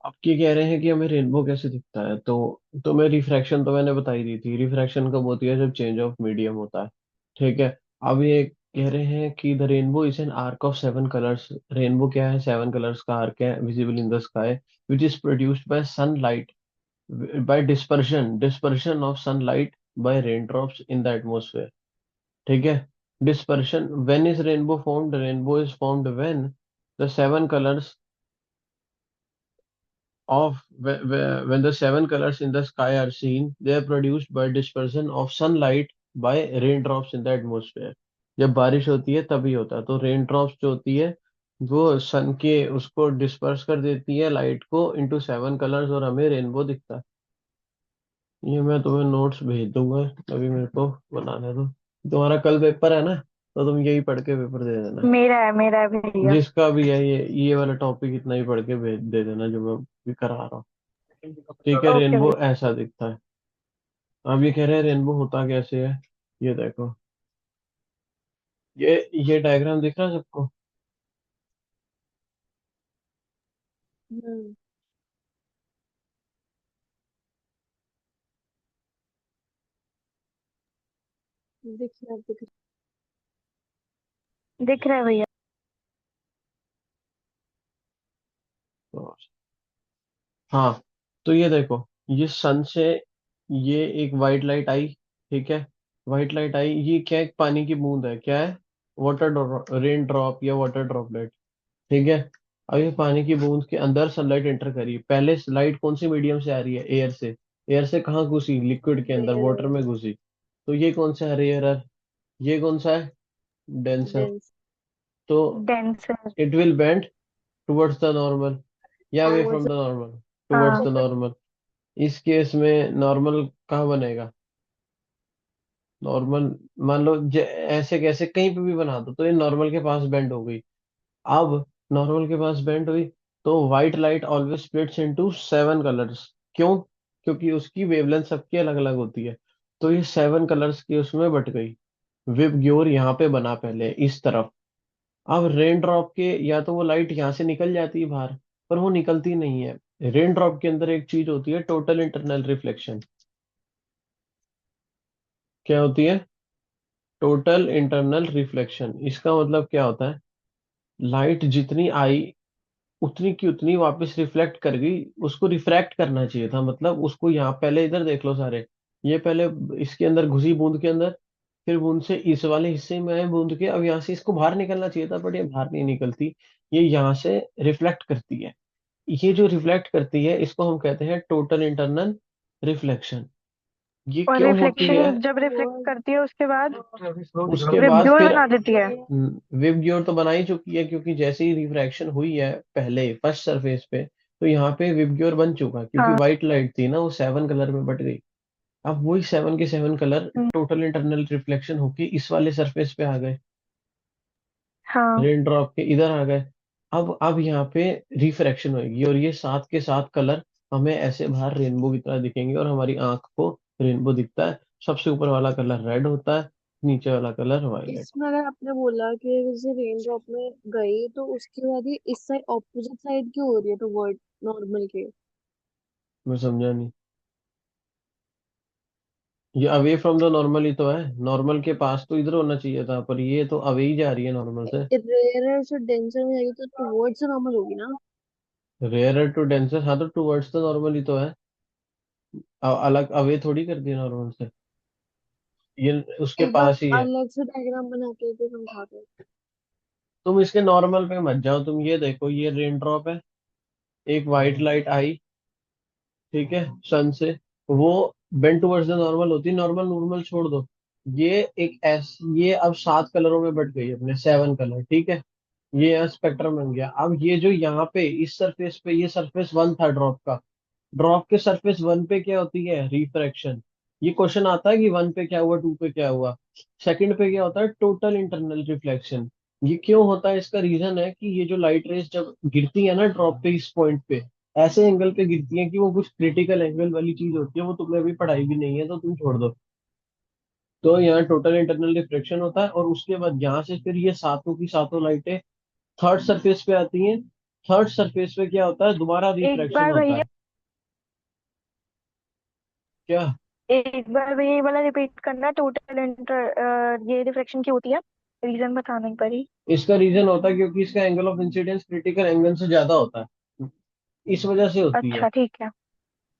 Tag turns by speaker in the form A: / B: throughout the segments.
A: अब ये कह रहे हैं कि हमें रेनबो कैसे दिखता है, तो मैं रिफ्रैक्शन तो मैंने बता ही दी थी। रिफ्रैक्शन कब होती है? जब चेंज ऑफ मीडियम होता है। ठीक है। अब ये कह रहे हैं कि the rainbow is an arc of 7 colours. Rainbow क्या है? 7 कलर्स का आर्क है, visible in the sky, which is produced by sunlight, by dispersion of sunlight, by rain drops in the atmosphere. ठीक है। Dispersion, when is rainbow formed? Rainbow is formed when the 7 colours of when the 7 colors in the sky are seen, they are produced by dispersion of sunlight by raindrops in the atmosphere। जब बारिश होती है तभी होता है। तो rain drops जो होती है वो सन के उसको डिस्पर्स कर देती है, लाइट को, इनटू 7 कलर्स, और हमें रेनबो दिखता है। ये मैं तुम्हें नोट्स भेज दूंगा, अभी मेरे को बनाने दो। तुम्हारा कल पेपर है ना, तो तुम यही पढ़ के पेपर दे देना।
B: मेरा है भैया।
A: जिसका भी है ये वाला टॉपिक इतना ही पढ़ के भेज दे देना जो मैं भी करा रहा हूँ। ठीक है।
B: ओके
A: रेनबो
B: भैया।
A: ऐसा दिखता है। अब ये कह रहे हैं रेनबो होता कैसे है। ये देखो, ये डायग्राम दिख रहा है सबको?
B: हम्म। दिख रहा है भैया।
A: तो, हाँ, तो ये देखो, ये सन से ये एक वाइट लाइट आई। ठीक है। वाइट लाइट आई, ये क्या है? एक पानी की बूंद है। क्या है? वाटर रेन ड्रॉप या वाटर ड्रॉपलेट। ठीक है। अब ये पानी की बूंद के अंदर सनलाइट एंटर करी। पहले लाइट कौन सी मीडियम से आ रही है? एयर से। एयर से कहाँ घुसी? लिक्विड के अंदर, वाटर
B: रेयर।
A: में घुसी। तो ये कौन सा है? रेयरर। ये कौन सा है? डेंसर।
B: डेंस।
A: तो
B: denser.
A: It will bend towards the normal या अवे
B: वो
A: फ्रॉम द
B: जो-
A: नॉर्मल? टुवर्ड्स
B: हाँ।
A: The normal. इस केस में नॉर्मल कहाँ बनेगा? नॉर्मल, मान लो ऐसे कैसे कहीं पे भी बना दो तो ये नॉर्मल के पास बेंड हो गई। अब नॉर्मल के पास बेंड हुई, तो white light always splits into 7 colours. क्यों? क्योंकि उसकी वेवलेंथ सबकी अलग अलग होती है। तो ये 7 कलर्स की उसमें बट गई। विबग्योर यहाँ पे बना पहले इस तरफ। अब रेन ड्रॉप के या तो वो लाइट यहाँ से निकल जाती है बाहर, पर वो निकलती नहीं है। रेन ड्रॉप के अंदर एक चीज होती है, टोटल इंटरनल रिफ्लेक्शन। क्या होती है? Total internal reflection. इसका मतलब क्या होता है? लाइट जितनी आई उतनी की उतनी वापस रिफ्लेक्ट कर गई। उसको रिफ्रैक्ट करना चाहिए था, मतलब उसको यहाँ पहले इधर देख लो सारे। ये पहले इसके अंदर घुसी बूंद के अंदर, फिर बूंद से इस वाले हिस्से में आए बूंद के। अब यहाँ से इसको बाहर निकलना चाहिए था, बट ये बाहर नहीं निकलती। ये यहाँ से रिफ्लेक्ट करती है। ये जो रिफ्लेक्ट करती है इसको हम कहते हैं टोटल इंटरनल रिफ्लेक्शन। ये
B: और
A: क्यों होती है?
B: रिफ्लेक्शन जब रिफ्लेक्ट करती है उसके बाद
A: उसके बाद
B: विबग्योर
A: फिर
B: बना देती है।
A: विबग्योर तो बना ही चुकी है, क्योंकि जैसे ही रिफ्रैक्शन हुई है पहले फर्स्ट सरफेस पे, तो यहाँ पे विबग्योर बन चुका, क्योंकि
B: हाँ।
A: व्हाइट लाइट थी ना, वो 7 कलर में बट गई। अब वही 7 के 7 कलर
B: हम्म।
A: टोटल इंटरनल रिफ्लेक्शन होके इस वाले सरफेस पे आ गए।
B: हाँ।
A: रेन ड्रॉप के इधर आ गए। अब यहाँ पे रिफ्रैक्शन होगी, और ये 7 के 7 कलर हमें ऐसे बाहर रेनबो की तरह दिखेंगे, और हमारी आंख को रेनबो दिखता है। सबसे ऊपर वाला कलर रेड होता है, नीचे वाला कलर वायलेट।
B: इसमें अगर आपने बोला कि जैसे रेन ड्रॉप में गई तो उसके बाद ये इस साइड ऑपोजिट साइड क्यों हो रही है तो वर्ड नॉर्मल के।
A: मैं समझा नहीं। ये अवे फ्रॉम द नॉर्मल ही तो है। नॉर्मल के पास तो इधर होना चाहिए था, पर ये तो अवे ही जा रही है नॉर्मल से।
B: रेयर से डेंसर में जाएगी तो टुवर्ड्स नॉर्मल होगी ना।
A: रेयर टू डेंसर, हाँ, तो टूवर्ड्स द नॉर्मल ही तो है। अलग अवे थोड़ी कर दिया नॉर्मल से। ये उसके
B: एक बार
A: पास ही है।
B: अलग से डायग्राम बना के फिर समझा दो।
A: तुम इसके नॉर्मल पे मत जाओ, तुम ये देखो, ये रेन ड्रॉप है, एक वाइट लाइट आई, ठीक है, सन से। वो बेंट टुवर्ड्स द नॉर्मल होती, नॉर्मल नॉर्मल छोड़ दो। ये एक एस ये अब 7 कलरों में बट गई, अपने 7 कलर। ठीक है। ये यहाँ स्पेक्ट्रम बन गया। अब ये जो यहाँ पे इस सरफेस पे, ये सरफेस वन था ड्रॉप का। ड्रॉप के सरफेस वन पे क्या होती है? रिफ्रैक्शन। ये क्वेश्चन आता है कि वन पे क्या हुआ, टू पे क्या हुआ। सेकंड पे क्या होता है? Total internal reflection. ये क्यों होता है? इसका रीजन है कि ये जो लाइट रेज जब गिरती है ना ड्रॉप पे, इस पॉइंट पे ऐसे एंगल पे गिरती है कि वो कुछ क्रिटिकल एंगल वाली चीज होती है, वो तुमने अभी पढ़ाई भी नहीं है तो तुम छोड़ दो। तो यहाँ टोटल इंटरनल रिफ्लेक्शन होता है, और उसके बाद यहाँ से फिर ये सातों की सातों लाइटें थर्ड सरफेस पे आती हैं, थर्ड सरफेस पे क्या होता है, दोबारा
B: एक
A: रिफ्रैक्शन
B: बार
A: होता
B: भैया,
A: है। क्या?
B: एक बार भैया ये वाला रिपीट करना, टोटल इंटर ये रिफ्लेक्शन की होती है, रीजन बताने पर ही।
A: इसका रीजन होता है क्योंकि इसका angle of incidence critical angle से ज्यादा होता है, इस वजह से होती है।
B: अच्छा ठीक है।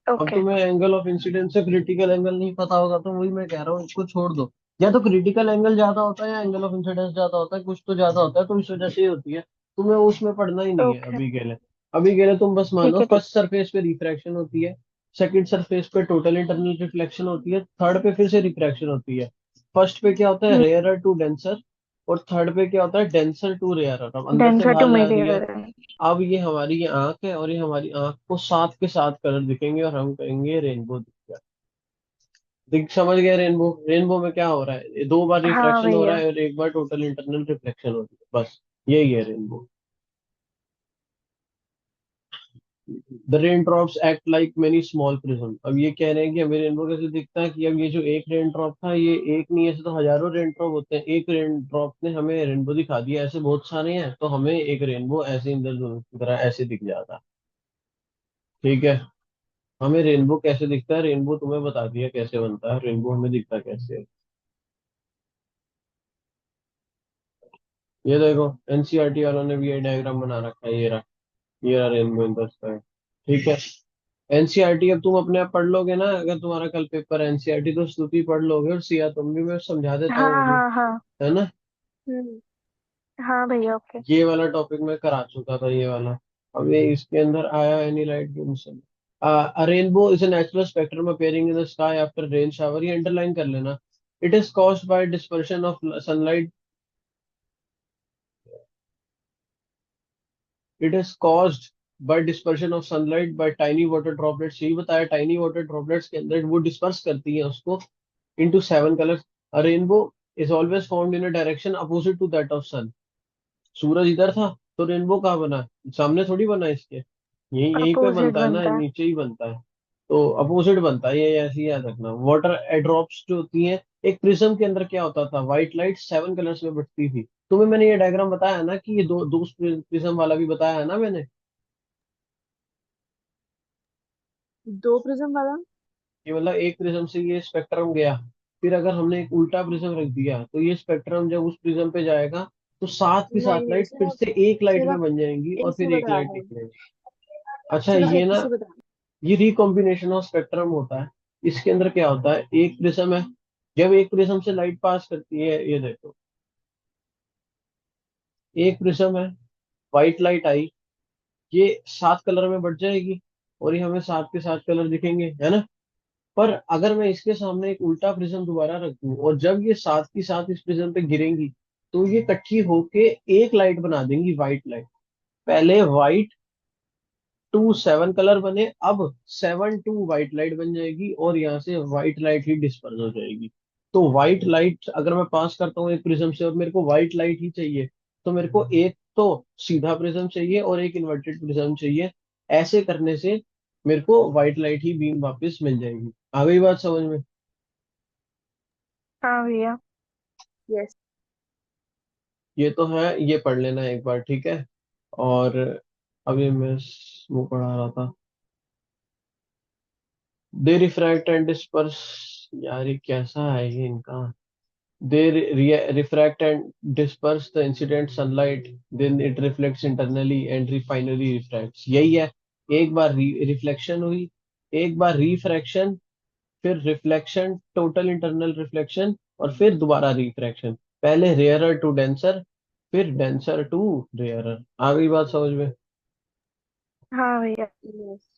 A: अब
B: ओके।
A: तुम्हें एंगल ऑफ इंसिडेंस से क्रिटिकल एंगल नहीं पता होगा तो वही मैं कह रहा हूँ, इसको छोड़ दो। या तो क्रिटिकल एंगल ज्यादा होता है या एंगल ऑफ इंसिडेंस ज्यादा होता है, कुछ तो ज्यादा होता है, तो इस वजह से ही होती है। तुम्हें उसमें पढ़ना ही नहीं है
B: ओके
A: अभी के लिए। अभी के लिए तुम बस
B: ठीक
A: मानो
B: है ठीक।
A: फर्स्ट सरफेस पे रिफ्रैक्शन होती है, सेकंड सरफेस पे टोटल इंटरनल रिफ्लेक्शन होती है, थर्ड पे फिर से रिफ्रैक्शन होती है। फर्स्ट पे क्या होता है,
B: हम्म।
A: रेयरर टू डेंसर, और थर्ड पे क्या होता है, डेंसर टू रेयरर। अब अंदर से
B: डेंसर टू
A: बाहर जा रही है।
B: मीडियर।
A: अब ये हमारी ये आंख है, और ये हमारी आंख को साथ के साथ कलर दिखेंगे, और हम कहेंगे रेनबो दिख गया। समझ गए रेनबो? रेनबो में क्या हो रहा है, ये दो बार
B: हाँ
A: रिफ्रैक्शन हो रहा
B: भैया।
A: है और एक बार टोटल इंटरनल रिफ्लेक्शन हो रही है, बस यही है rainbow. The rain drops act like many small prism. अब ये कह रहे हैं कि हमें रेनबो कैसे दिखता है, कि अब ये जो एक रेन ड्रॉप था, ये एक नहीं, ऐसे तो हजारों रेन ड्रॉप होते हैं, एक रेन ड्रॉप ने हमें रेनबो दिखा दिया, ऐसे बहुत सारे हैं, तो हमें एक रेनबो ऐसे इंद्रधनुष की तरह ऐसे दिख जाता। ठीक है। हमें रेनबो कैसे दिखता है, रेनबो तुम्हें बता दिया कैसे बनता है, रेनबो हमें दिखता कैसे है। ये देखो, एनसीईआरटी वालों ने भी ये डायग्राम बना रखा है, ये रहा रेनबो इन द स्काई। ठीक है। एनसीईआरटी अब तुम अपने आप पढ़ लोगे ना, अगर तुम्हारा कल पेपर है एनसीईआरटी, तो स्तुति पढ़ लोगे, और सिया तुम भी, मैं समझा देता
B: हाँ
A: हूँ अभी।
B: हाँ हाँ।
A: है ना?
B: हम्म। हाँ भैया ओके।
A: ये वाला टॉपिक मैं करा चुका था, ये वाला। अब ये इसके अंदर आया, any light gives a rainbow is a natural spectrum appearing in the sky after rain shower, ये अंडरलाइन कर लेना। It is caused by dispersion of sunlight. It is caused by dispersion of sunlight by tiny water droplets, यही बताया, tiny water droplets के अंदर वो disperse करती है उसको into seven colors. A rainbow is always found in a direction opposite to that of sun. सूरज इधर था तो रेनबो कहाँ बना? सामने थोड़ी बना इसके, यही यहीं पे
B: अपोजिट
A: बनता है ना,
B: बनता है।
A: नीचे ही बनता है। तो अपोजिट बनता है, ये ऐसे ही याद रखना। वाटर ड्रॉप्स जो होती हैं, एक प्रिज्म के अंदर क्या होता था, व्हाइट लाइट सेवन कलर्स में बटती थी। तुम्हें मैंने ये डायग्राम बताया ना, कि ये दो दो प्रिज्म वाला भी बताया है ना मैंने।
B: दो प्रिज्म वाला।
A: कि मतलब एक प्रिज्म से ये स्पेक्ट्रम गया, फिर अगर हमने एक उल्टा प्रिज्म रख दिया, तो ये स्पेक्ट्रम जब उस प्रिज्म पे जाएगा, तो साथ की
B: नहीं
A: साथ
B: नहीं,
A: लाइट फिर से एक लाइट में
B: सिर्फ
A: बन जाएंगी, और
B: एक से
A: फिर एक
B: बता
A: लाइट
B: रहा हूँ,
A: निकलेगी। अच्छा,
B: सिर्फ
A: ये
B: एक
A: ना,
B: से बता रहा
A: ये रिकॉम्बिनेशन ऑफ स्पेक्ट्रम होता है। इसके अंदर क्या होता है, एक प्रिज्म है, जब एक प्रिज्म से लाइट पास करती है, ये देखो, एक प्रिज्म है, व्हाइट लाइट आई, ये सात कलर में बट जाएगी, और ये हमें सात के सात कलर दिखेंगे, है ना? पर अगर मैं इसके सामने एक उल्टा प्रिज्म दोबारा रख दूं, और जब ये साथ की साथ इस प्रिज्म पे गिरेंगी, तो ये इकट्ठी होके एक लाइट बना देंगी, व्हाइट लाइट। पहले व्हाइट टू सेवन कलर बने, अब सेवन टू व्हाइट लाइट बन जाएगी, और यहाँ से व्हाइट लाइट ही डिस्पर्स हो जाएगी। तो व्हाइट लाइट अगर मैं पास करता हूँ एक प्रिज्म से, और मेरे को व्हाइट लाइट ही चाहिए, तो मेरे को एक तो सीधा प्रिज्म चाहिए और एक इन्वर्टेड प्रिज्म चाहिए। ऐसे करने से मेरे को व्हाइट लाइट ही बीम वापस मिल जाएगी। आ गई बात समझ में?
B: हूँ। हाँ भैया। यस।
A: ये तो है, ये पढ़ लेना एक बार, ठीक है। और अभी मैं वो पढ़ा रहा था, दे रिफ्रैक्ट एंड डिस्पर्स। यार ये कैसा है ये इनका, they refract and disperse the incident sunlight, then it reflects internally and finally refracts, यही है। एक बार रिफ्लेक्शन हुई, एक बार रिफ्रैक्शन, फिर रिफ्लेक्शन, टोटल इंटरनल रिफ्लेक्शन, और फिर दोबारा रिफ्रैक्शन। पहले रेयरर टू डेंसर, फिर डेंसर टू रेयरर। आ गई बात समझ में?
B: हाँ भैया। Yes.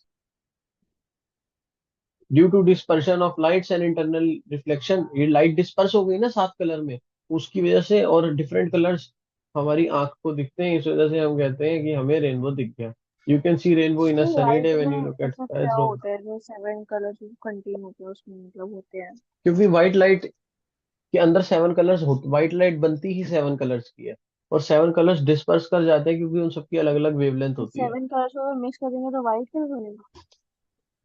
A: Due to dispersion of lights and internal reflection, ये लाइट डिस्पर्स हो गई ना सात कलर में, उसकी वजह से, और डिफरेंट कलर्स हमारी आंख को दिखते हैं, इस वजह से हम कहते हैं कि हमें रेनबो दिख गया। You can see rainbow in a
B: तो
A: sunny
B: white
A: day when you
B: may
A: look at
B: ऐसा
A: स्काई
B: क्या
A: थ्रू।
B: होता है जो सेवन कलर कंटेन होते हैं उसमें, मतलब होते हैं?
A: क्योंकि व्हाइट लाइट के अंदर सेवन कलर्स होते, व्हाइट लाइट बनती ही सेवन कलर्स की है, और सेवन कलर्स डिस्पर्स कर जाते हैं क्योंकि उन सबकी अलग अलग वेवलेंथ
B: तो
A: होती है।
B: सेवन कलर्स को मिक्स कर देंगे तो व्हाइट कलर बनेगा?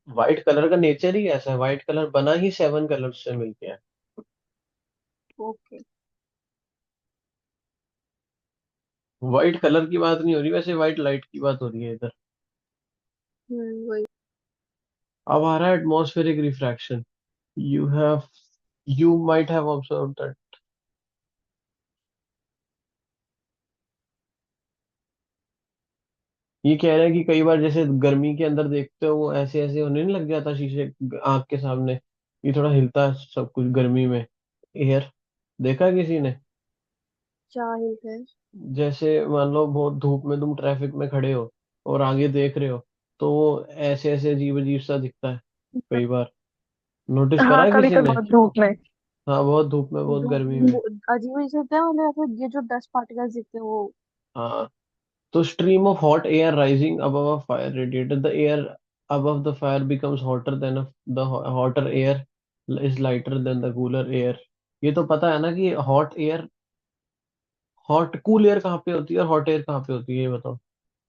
A: व्हाइट कलर का नेचर ही ऐसा है, व्हाइट कलर बना ही सेवन कलर्स से मिलके है।
B: ओके।
A: व्हाइट कलर की बात नहीं हो रही वैसे, व्हाइट लाइट की बात हो रही है इधर।
B: वही।
A: अब आ रहा है atmospheric refraction. You have you might have observe that. ये कह रहे हैं कि कई बार जैसे गर्मी के अंदर देखते हो वो ऐसे ऐसे होने नहीं लग जाता शीशे आंख के सामने, ये थोड़ा हिलता है सब कुछ गर्मी में, एयर। देखा है किसी ने?
B: जाहिल है।
A: जैसे मान लो बहुत धूप में तुम ट्रैफिक में खड़े हो और आगे देख रहे हो, तो वो ऐसे ऐसे अजीब अजीब सा दिखता है कई बार। नोटिस करा
B: हाँ,
A: है
B: कभी
A: किसी
B: कभी
A: ने?
B: बहुत धूप में।
A: हाँ बहुत धूप में, बहुत गर्मी में।
B: अजीब ही से होता है, मतलब ऐसे ये जो डस्ट पार्टिकल्स दिखते हैं वो।
A: हाँ। तो stream of hot air rising above a fire radiator, the air above the fire becomes hotter than the hotter air is lighter than the cooler air। ये तो पता है ना कि hot air, hot cool air कहाँ पे होती है और हॉट एयर कहाँ पे होती है, ये बताओ।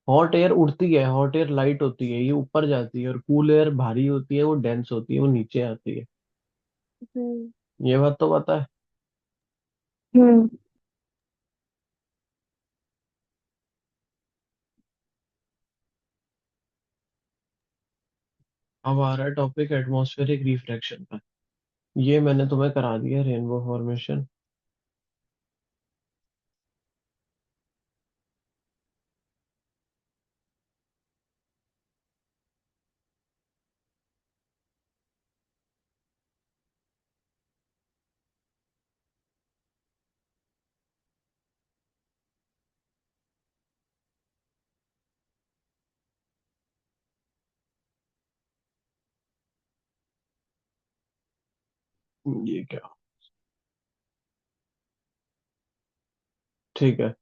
A: हॉट एयर उड़ती है, हॉट एयर लाइट होती है, ये ऊपर जाती है, और कूल एयर भारी होती है, वो डेंस होती है, वो नीचे आती है।
B: हम्म।
A: ये बात तो पता है।
B: हम्म।
A: अब आ रहा है टॉपिक एटमॉस्फेरिक रिफ्रैक्शन का। ये मैंने तुम्हें करा दिया रेनबो फॉर्मेशन। ये क्या? ठीक है।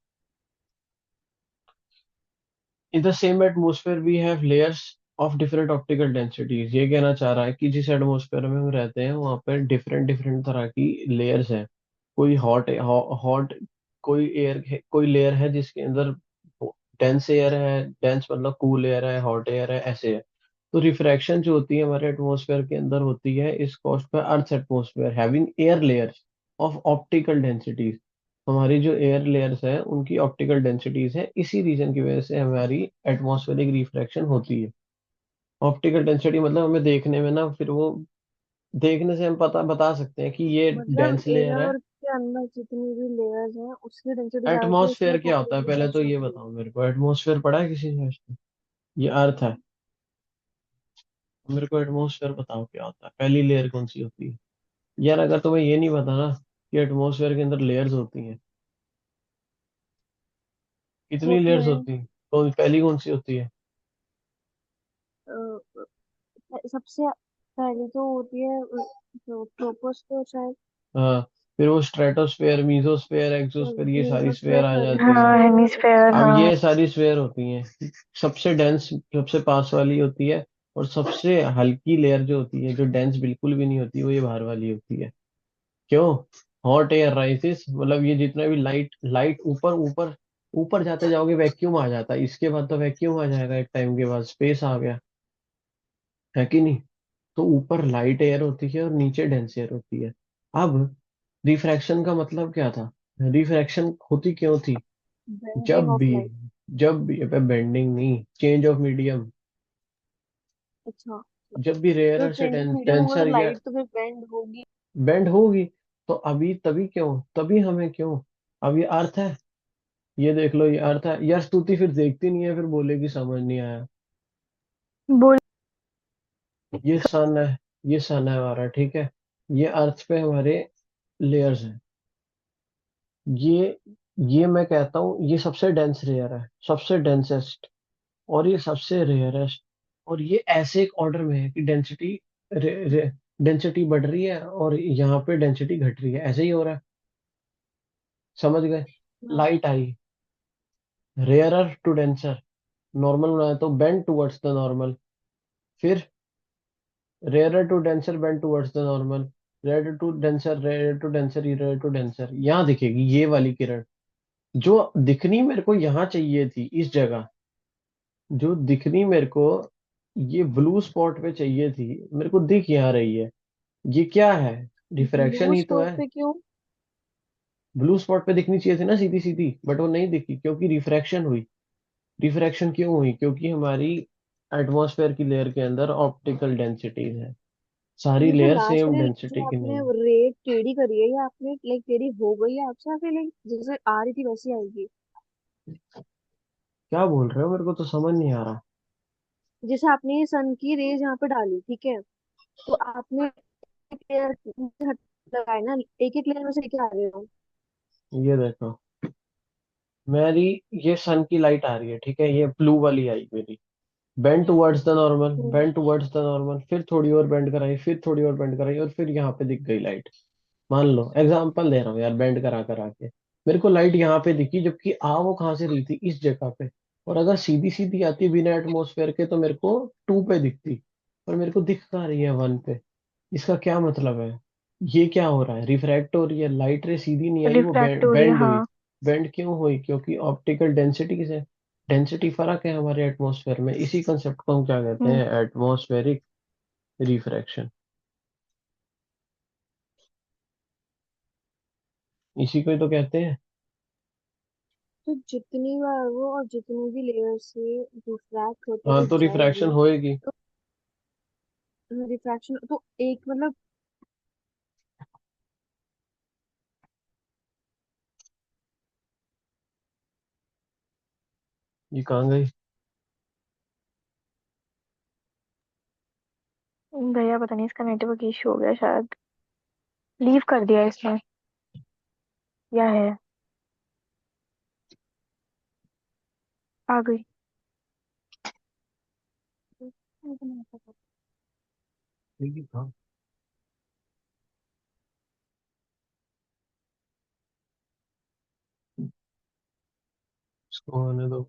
A: In the same atmosphere we have layers of different optical densities। ये कहना चाह रहा है कि जिस एटमॉस्फेयर में हम रहते हैं वहाँ पर डिफरेंट डिफरेंट तरह की लेयर्स हैं। कोई हॉट हॉट कोई एयर, कोई लेयर है जिसके अंदर डेंस एयर है, डेंस मतलब कूल एयर है, हॉट एयर है, ऐसे है। तो रिफ्रैक्शन जो होती है हमारे एटमॉस्फेयर के अंदर होती है इस cost per earth atmosphere having air layers of optical densities. हमारी जो एयर लेयर्स है उनकी ऑप्टिकल डेंसिटीज है, इसी रीजन की वजह से हमारी एटमॉस्फेरिक रिफ्रैक्शन होती है। ऑप्टिकल डेंसिटी मतलब हमें देखने में ना, फिर वो देखने से हम पता बता सकते हैं कि ये
B: मतलब
A: डेंस लेयर है।
B: एयर के अंदर जितनी भी लेयर्स हैं उसकी डेंसिटी ज्यादा होती है,
A: एटमॉस्फेयर
B: इसलिए
A: क्या
B: थोड़ी
A: होता है पहले तो
B: रिफ्लेक्शन
A: ये
B: होती है।
A: बताओ मेरे को, एटमॉस्फेयर पढ़ा है किसी ने इसमें? ये अर्थ है। मेरे को एटमॉस्फेयर बताओ क्या होता है, पहली लेयर कौन सी होती है? यार अगर तुम्हें ये नहीं पता ना कि एटमॉस्फेयर के अंदर लेयर्स होती हैं, कितनी लेयर्स
B: उसमें
A: होती हैं, कौन पहली कौन सी होती है?
B: सबसे पहली तो होती है ट्रोपोस्फियर शायद।
A: हाँ। फिर वो स्ट्रेटोस्फेयर, मीजोस्फेयर, एक्सोस्फेयर, ये सारी स्फेयर
B: मीसोस्फियर
A: आ
B: सारी
A: जाती
B: हाँ
A: हैं।
B: हेमिस्फेयर
A: अब
B: हाँ।
A: ये सारी स्फेयर होती हैं, सबसे डेंस सबसे पास वाली होती है, और सबसे हल्की लेयर जो होती है, जो डेंस बिल्कुल भी नहीं होती, वो ये बाहर वाली होती है। क्यों? हॉट एयर राइसेस, मतलब ये जितना भी लाइट लाइट ऊपर ऊपर ऊपर जाते जाओगे वैक्यूम आ जाता है, इसके बाद तो वैक्यूम आ जाएगा एक टाइम के बाद, स्पेस आ गया, है कि नहीं? तो ऊपर लाइट एयर होती है और नीचे डेंस एयर होती है। अब रिफ्रैक्शन का मतलब क्या था? रिफ्रैक्शन होती क्यों थी?
B: बेंडिंग
A: जब
B: ऑफ
A: भी
B: लाइट।
A: जब भी बेंडिंग नहीं, चेंज ऑफ मीडियम।
B: अच्छा।
A: जब भी
B: तो
A: रेयरर से
B: चेंज ऑफ मीडियम होगा
A: डेंसर
B: तो
A: या
B: लाइट तो फिर बेंड होगी।
A: बेंड होगी, तो अभी तभी क्यों, तभी हमें क्यों? अब ये अर्थ है, ये देख लो, ये अर्थ है यार, स्तुति फिर देखती नहीं है, फिर बोलेगी समझ नहीं आया।
B: बोल।
A: ये सन है, ये सन है हमारा, ठीक है। ये अर्थ पे हमारे लेयर्स हैं। ये ये मैं कहता हूँ ये सबसे डेंस लेयर है, सबसे डेंसेस्ट, और ये सबसे रेयरेस्ट। और ये ऐसे एक ऑर्डर में है कि डेंसिटी डेंसिटी बढ़ रही है और यहाँ पे डेंसिटी घट रही है, ऐसे ही हो रहा है। समझ गए?
B: हाँ।
A: लाइट आई, रेयरर टू डेंसर, नॉर्मल बनाया तो बेंड टुवर्ड्स द नॉर्मल, फिर rarer to denser bend towards the normal, rarer to denser, rarer to denser, rarer to denser, यहाँ दिखेगी ये वाली किरण, जो दिखनी मेरे को यहाँ चाहिए थी इस जगह, जो दिखनी मेरे को ये ब्लू स्पॉट पे चाहिए थी, मेरे को दिख यहाँ रही है। ये क्या है? रिफ्रैक्शन
B: ब्लू
A: ही तो
B: स्पॉट
A: है।
B: पे क्यों?
A: ब्लू स्पॉट पे दिखनी चाहिए थी ना सीधी सीधी, बट वो नहीं दिखी क्योंकि रिफ्रैक्शन हुई। रिफ्रैक्शन क्यों हुई? क्योंकि हमारी एटमॉस्फेयर की लेयर के अंदर ऑप्टिकल डेंसिटीज है, सारी
B: ये जो
A: लेयर
B: लास्ट
A: सेम
B: वाली
A: डेंसिटी
B: जो
A: की
B: आपने
A: नहीं।
B: रेट टेढ़ी करी है, या आपने लाइक टेढ़ी हो गई है आपसे, या फिर लाइक जैसे आ रही थी वैसी आएगी?
A: क्या बोल रहे हो, मेरे को तो समझ नहीं आ रहा।
B: जैसे आपने ये सन की रेज यहाँ पे डाली, ठीक है, तो आपने एक लेयर लगाए ना, एक एक लेयर में से लेके आ रहे हो।
A: ये देखो, मेरी ये सन की लाइट आ रही है, ठीक है, ये ब्लू वाली आई मेरी, bend towards the normal,
B: hmm.
A: Bend towards the normal, फिर थोड़ी और बेंड कराई, फिर थोड़ी और बेंड कराई, और फिर यहाँ पे दिख गई लाइट। मान लो एग्जांपल दे रहा हूँ यार, बेंड करा करा के मेरे को लाइट यहाँ पे दिखी, जबकि आ वो कहाँ से रही थी, इस जगह पे। और अगर सीधी सीधी आती बिना एटमॉस्फेयर के तो मेरे को टू पे दिखती, और मेरे को दिख कहाँ रही है वन पे। इसका क्या मतलब है? ये क्या हो रहा है, रिफ्रैक्ट हो रही है लाइट रे, सीधी नहीं आई, वो
B: रिफ्रैक्ट हो रही है,
A: बेंड हुई।
B: हाँ।
A: बेंड क्यों हुई? क्योंकि ऑप्टिकल डेंसिटी से, डेंसिटी फर्क है हमारे एटमॉस्फेयर में, इसी कंसेप्ट को हम क्या कहते
B: हम्म।
A: हैं, एटमॉस्फेरिक रिफ्रैक्शन। इसी को ही तो कहते हैं।
B: तो जितनी बार वो और जितनी भी लेयर से रिफ्रैक्ट होते
A: हाँ
B: हुए
A: तो रिफ्रैक्शन
B: जाएगी,
A: होएगी।
B: तो रिफ्रैक्शन तो एक मतलब,
A: ये कहाँ गई?
B: भैया पता नहीं, इसका नेटवर्क इशू हो गया शायद, लीव कर दिया इसने, या है, आ गई।
A: ठीक है, हाँ। इसको आने दो।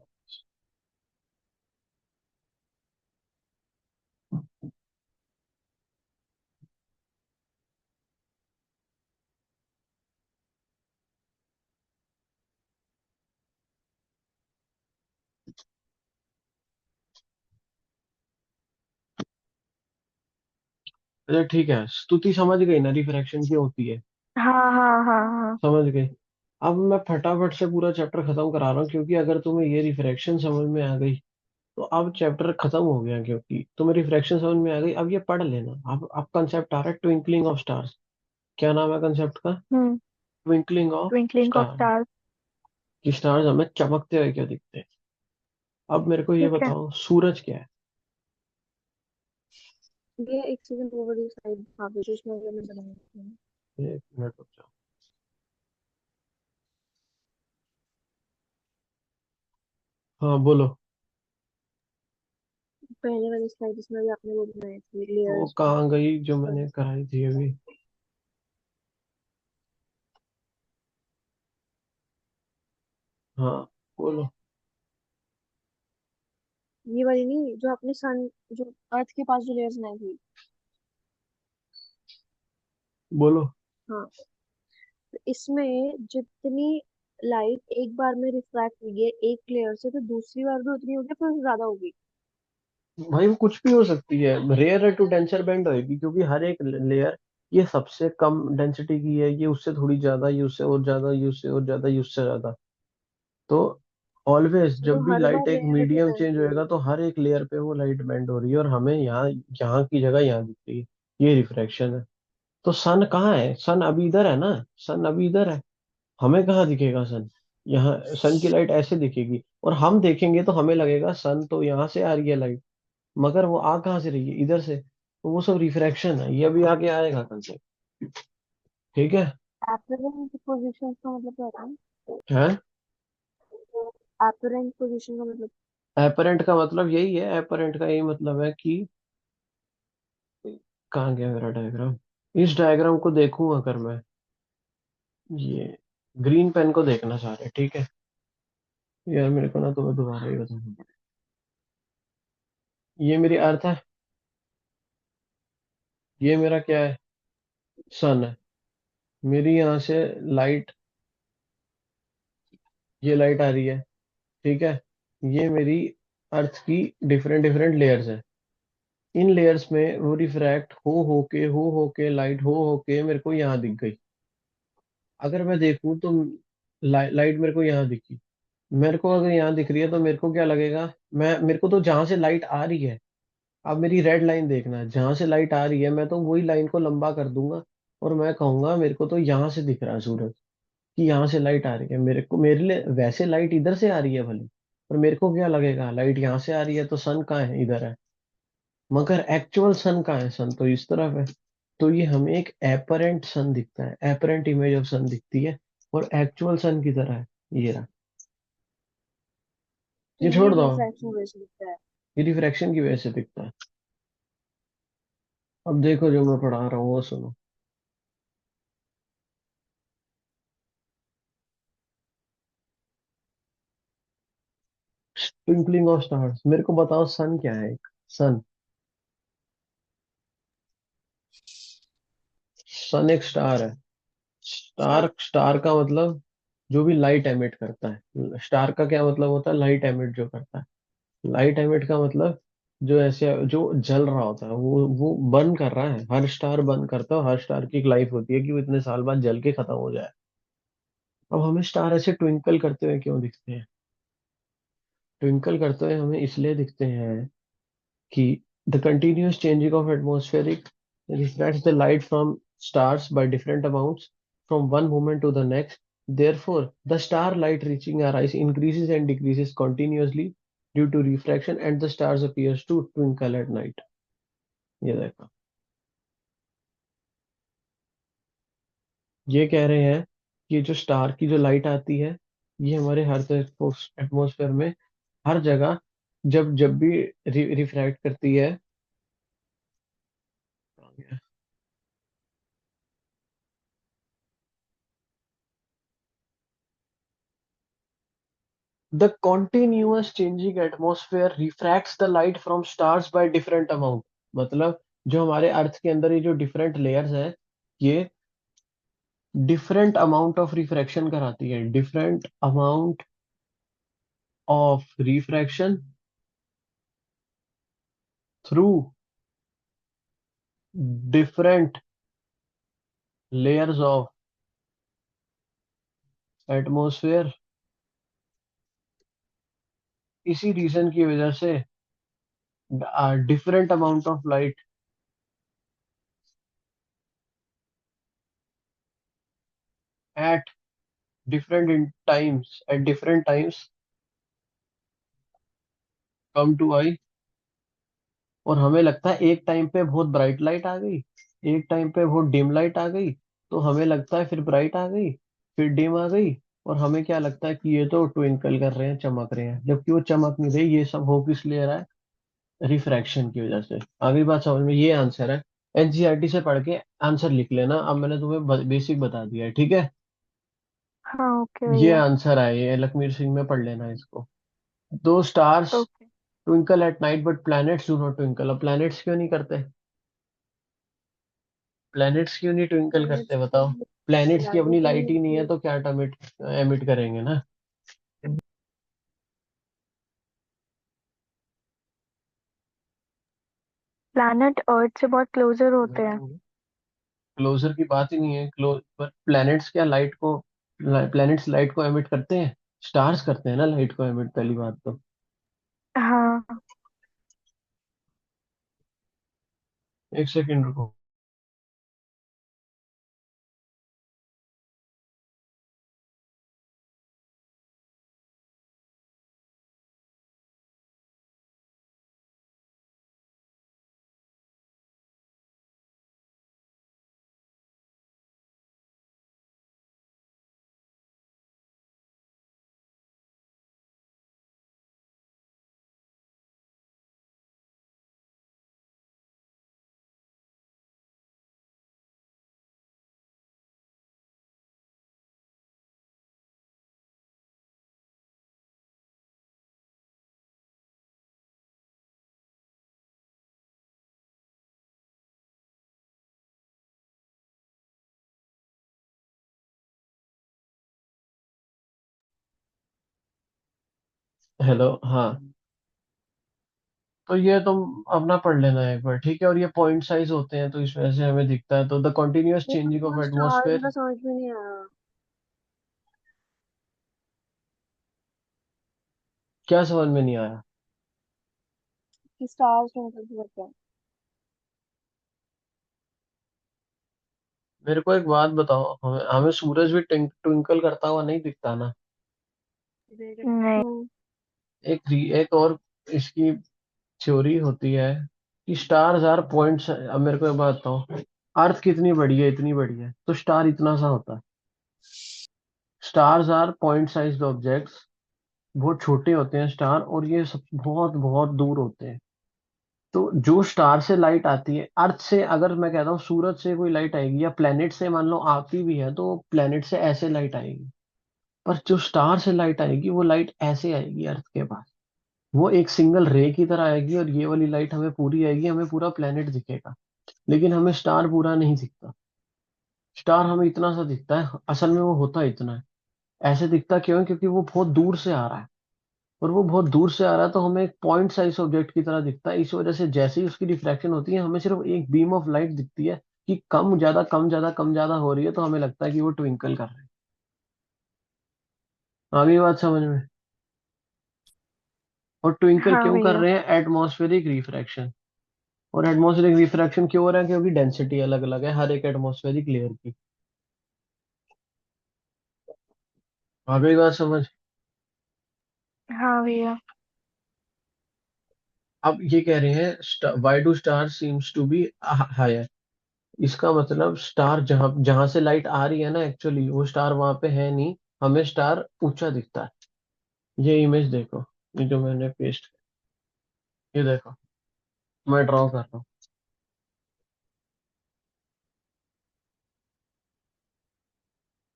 A: अच्छा ठीक है, स्तुति समझ गई ना रिफ्रैक्शन क्यों होती है?
B: हाँ हाँ हाँ हाँ।
A: समझ गई। अब मैं फटाफट से पूरा चैप्टर खत्म करा रहा हूँ, क्योंकि अगर तुम्हें ये रिफ्रैक्शन समझ में आ गई तो अब चैप्टर खत्म हो गया, क्योंकि तुम्हें रिफ्रैक्शन समझ में आ गई, अब ये पढ़ लेना। अब कंसेप्ट आ रहा है ट्विंकलिंग ऑफ स्टार्स। क्या नाम है कंसेप्ट का?
B: Hmm.
A: Twinkling of
B: twinkling of
A: star.
B: Stars.
A: कि स्टार्स हमें चमकते हुए क्यों दिखते हैं। अब मेरे को ये
B: ठीक है।
A: बताओ, सूरज क्या है?
B: ये एक सेकंड, वो वाली साइड दिखा दो जिसमें मैंने बनाई थी।
A: एक मिनट रुक जाओ। हाँ बोलो।
B: पहले वाली स्लाइड जिसमें भी आपने वो बनाई थी,
A: वो
B: लेयर्स
A: कहाँ गई जो
B: वाली।
A: मैंने कराई थी अभी? हाँ बोलो।
B: ये वाली नहीं, जो आपने सन, जो अर्थ के पास जो लेयर्स बनाई थी।
A: बोलो।
B: हाँ। तो इसमें जितनी लाइट एक बार में रिफ्रैक्ट हुई है एक लेयर से, तो दूसरी बार भी उतनी होगी, फिर उससे ज्यादा होगी।
A: भाई वो कुछ भी हो सकती है, रेयर टू डेंसर बैंड होगी, क्योंकि हर एक लेयर, ये सबसे कम डेंसिटी की है, ये उससे थोड़ी ज्यादा, ये उससे और ज्यादा, ये उससे और ज्यादा, ये उससे ज्यादा। तो ऑलवेज
B: तो
A: जब भी
B: हर
A: लाइट
B: बार
A: एक
B: rare to
A: medium change
B: denser.
A: होएगा तो हर एक लेयर पे वो लाइट बेंड हो रही है, और हमें यहाँ, यहाँ की जगह यहाँ दिख रही है। ये रिफ्रैक्शन है। तो सन कहाँ है? सन अभी इधर है ना, सन अभी इधर है। हमें कहाँ दिखेगा सन? यहाँ सन की लाइट ऐसे दिखेगी, और हम देखेंगे तो हमें लगेगा सन तो यहाँ से आ रही है लाइट, मगर वो आ कहाँ से रही है, इधर से। तो वो सब रिफ्रैक्शन है, ये अभी आगे आएगा कंसेप्ट। ठीक है।
B: एपरेंट पोजीशन का मतलब क्या होता है?
A: है।
B: एपरेंट पोजीशन का मतलब?
A: एपरेंट का मतलब यही है, एपरेंट का यही मतलब है कि, कहाँ गया मेरा डायग्राम? इस डायग्राम को देखूं अगर मैं, ये ग्रीन पेन को देखना चाह रहे, ठीक है। यार मेरे को ना तुम्हें दोबारा ही बताना पड़ेगा। ये मेरी अर्थ है, ये मेरा क्या है, सन है। मेरी यहाँ से लाइट, ये लाइट आ रही है, ठीक है। ये मेरी अर्थ की डिफरेंट डिफरेंट लेयर्स है। इन लेयर्स में वो रिफ्रैक्ट हो के लाइट हो के मेरे को यहाँ दिख गई। अगर मैं देखूं तो लाइट मेरे को यहाँ दिखी, मेरे को अगर यहाँ दिख रही है तो मेरे को क्या लगेगा, मैं मेरे को तो जहां से लाइट आ रही है, अब मेरी रेड लाइन देखना है, जहां से लाइट आ रही है मैं तो वही लाइन को लंबा कर दूंगा, और मैं कहूंगा मेरे को तो यहाँ से दिख रहा है सूरज, कि यहाँ से लाइट आ रही है मेरे को, मेरे लिए वैसे लाइट इधर से आ रही है भले, पर मेरे को क्या लगेगा लाइट यहाँ से आ रही है तो सन कहाँ है, इधर है। मगर एक्चुअल सन कहाँ है, सन तो इस तरफ है। तो ये हमें एक एपरेंट सन दिखता है, एपरेंट इमेज ऑफ सन दिखती है, और एक्चुअल सन की तरह है। ये रहा।
B: तो
A: ये
B: ये
A: छोड़ दो,
B: रिफ्रैक्शन वैसे दिखता है।
A: ये रिफ्रैक्शन की वजह से दिखता है। अब देखो जो मैं पढ़ा रहा हूँ वो सुनो। ट्विंकलिंग ऑफ स्टार्स, मेरे को बताओ सन क्या है, एक सन, सन एक स्टार है।
B: अच्छा।
A: स्टार, स्टार का मतलब जो भी लाइट एमिट करता है, स्टार का क्या मतलब होता है, लाइट एमिट जो करता है। लाइट एमिट का मतलब जो ऐसे जो जल रहा होता है, वो बर्न कर रहा है, हर स्टार बर्न करता है, हर स्टार की एक लाइफ होती है कि वो इतने साल बाद जल के खत्म हो जाए। अब हमें स्टार ऐसे ट्विंकल करते हुए क्यों दिखते हैं, ट्विंकल करते हुए हमें इसलिए दिखते हैं कि the continuous changing of atmospheric refracts the light from stars by different amounts from one moment to the next. Therefore, the star light reaching our eyes increases and decreases continuously due to refraction, and the stars appears to twinkle at night. ये देखो, ये कह रहे हैं कि जो star की जो लाइट आती है, ये हमारे हर एटमोसफेयर में, हर जगह, जब जब भी रिफ्रैक्ट करती है। The continuous changing atmosphere refracts the light from stars by different amount। मतलब जो हमारे अर्थ के अंदर ये जो डिफरेंट लेयर्स है, ये डिफरेंट अमाउंट ऑफ रिफ्रैक्शन कराती है, different amount of refraction through different layers of atmosphere. इसी रीजन की वजह से different amount of light at different times, at different times come to eye. और हमें लगता है एक टाइम पे बहुत ब्राइट लाइट आ गई, एक टाइम पे बहुत डिम लाइट आ गई, तो हमें लगता है फिर ब्राइट आ गई, फिर डिम आ गई, और हमें क्या लगता है कि ये तो ट्विंकल कर रहे हैं, चमक रहे हैं, जबकि वो चमक नहीं रही। ये सब हो किस लिए रहा है, रिफ्रैक्शन की वजह से। आगे बात समझ में, ये आंसर है। एनसीईआरटी से पढ़ के आंसर लिख लेना, अब मैंने तुम्हें बेसिक बता दिया है, ठीक है।
B: हाँ ओके
A: ये
B: भैया।
A: आंसर है, ये लखमीर सिंह में पढ़ लेना इसको। दो stars
B: okay.
A: Twinkle at night but planets do not twinkle. अब प्लैनेट्स क्यों नहीं करते, प्लैनेट्स क्यों नहीं ट्विंकल करते
B: प्लैनेट्स के
A: बताओ।
B: लिए
A: प्लैनेट्स की अपनी
B: ग्रेविटी नहीं
A: लाइट ही नहीं है
B: होती।
A: तो क्या एमिट, एमिट करेंगे ना।
B: प्लैनेट अर्थ से बहुत क्लोजर होते हैं।
A: क्लोजर की बात ही नहीं है, क्लोज पर प्लैनेट्स क्या लाइट को, प्लैनेट्स लाइट को एमिट करते हैं, स्टार्स करते हैं ना लाइट को एमिट, पहली बात तो।
B: हाँ।
A: एक सेकंड रुको। हेलो, हाँ। तो ये तुम अपना पढ़ लेना एक बार, ठीक है। और ये पॉइंट साइज होते हैं तो इस वजह से हमें दिखता है। तो द कंटिन्यूअस
B: ये
A: चेंजिंग ऑफ
B: तो स्टार
A: एटमॉस्फेयर,
B: मेरा समझ में नहीं आया।
A: क्या समझ में नहीं आया?
B: कि स्टार्स में मतलब होता है।
A: मेरे को एक बात बताओ, हमें हमें सूरज भी ट्विंकल करता हुआ नहीं दिखता ना?
B: नहीं।
A: एक और इसकी थ्योरी होती है कि स्टार्स आर पॉइंट्स। अब मेरे को एक बात बताओ, अर्थ कितनी बड़ी है, इतनी बड़ी है, तो स्टार इतना सा होता है। Stars are point sized objects, बहुत छोटे होते हैं स्टार, और ये सब बहुत बहुत दूर होते हैं। तो जो स्टार से लाइट आती है, अर्थ से, अगर मैं कहता हूँ सूरज से कोई लाइट आएगी या प्लेनेट से मान लो आती भी है, तो प्लेनेट से ऐसे लाइट आएगी। पर जो स्टार से लाइट आएगी, वो लाइट ऐसे आएगी अर्थ के पास। वो एक सिंगल रे की तरह आएगी, और ये वाली लाइट हमें पूरी आएगी, हमें पूरा प्लेनेट दिखेगा। लेकिन हमें स्टार पूरा नहीं दिखता। स्टार हमें इतना सा दिखता है, असल में वो होता इतना है। ऐसे दिखता क्यों है? क्योंकि वो बहुत दूर से आ रहा है। और वो बहुत दूर से आ रहा है, तो हमें एक पॉइंट साइज ऑब्जेक्ट की तरह दिखता है। इस वजह से जैसे ही उसकी रिफ्रैक्शन होती है, हमें सिर्फ एक बीम ऑफ लाइट दिखती है कि कम ज्यादा कम ज्यादा कम ज्यादा हो रही है, तो हमें लगता है कि वो ट्विंकल कर रहे हैं। आगे बात समझ में? और ट्विंकल
B: हाँ
A: क्यों कर
B: भैया।
A: रहे हैं? Atmospheric refraction. और एटमॉस्फेरिक रिफ्रैक्शन क्यों हो रहा है? क्योंकि डेंसिटी अलग अलग है हर एक एटमॉस्फेरिक लेयर की। आ गई बात समझ?
B: हाँ भैया।
A: अब ये कह रहे हैं why do star seems to be higher. इसका मतलब स्टार जहां जहां से लाइट आ रही है ना, एक्चुअली वो स्टार वहां पे है नहीं। हमें स्टार ऊंचा दिखता है। ये इमेज देखो, ये जो मैंने पेस्ट, ये देखो, मैं ड्रॉ कर रहा हूँ।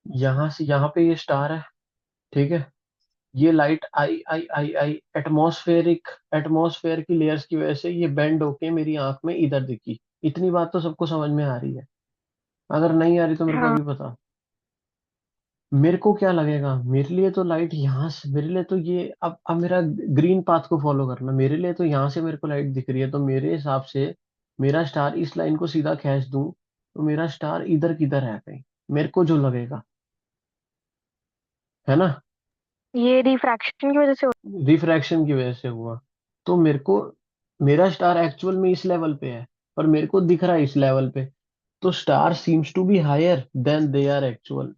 A: यहाँ से यहाँ पे ये स्टार है, ठीक है। ये लाइट आई आई आई आई एटमॉस्फेरिक एटमॉस्फेयर की लेयर्स की वजह से ये बेंड होके मेरी आंख में इधर दिखी। इतनी बात तो सबको समझ में आ रही है। अगर नहीं आ रही तो मेरे को
B: हाँ।
A: अभी बता। मेरे को क्या लगेगा, मेरे लिए तो लाइट यहाँ से, मेरे लिए तो ये, अब मेरा ग्रीन पाथ को फॉलो करना, मेरे लिए तो यहाँ से मेरे को लाइट दिख रही है, तो मेरे हिसाब से मेरा स्टार इस लाइन को सीधा खींच दूं, तो मेरा स्टार इधर किधर है कहीं, मेरे को जो लगेगा, है ना?
B: ये रिफ्रैक्शन की वजह से
A: रिफ्रैक्शन की वजह से हुआ। तो मेरे को, मेरा स्टार एक्चुअल में इस लेवल पे है, पर मेरे को दिख रहा है इस लेवल पे। तो star seems to be higher than they are actual.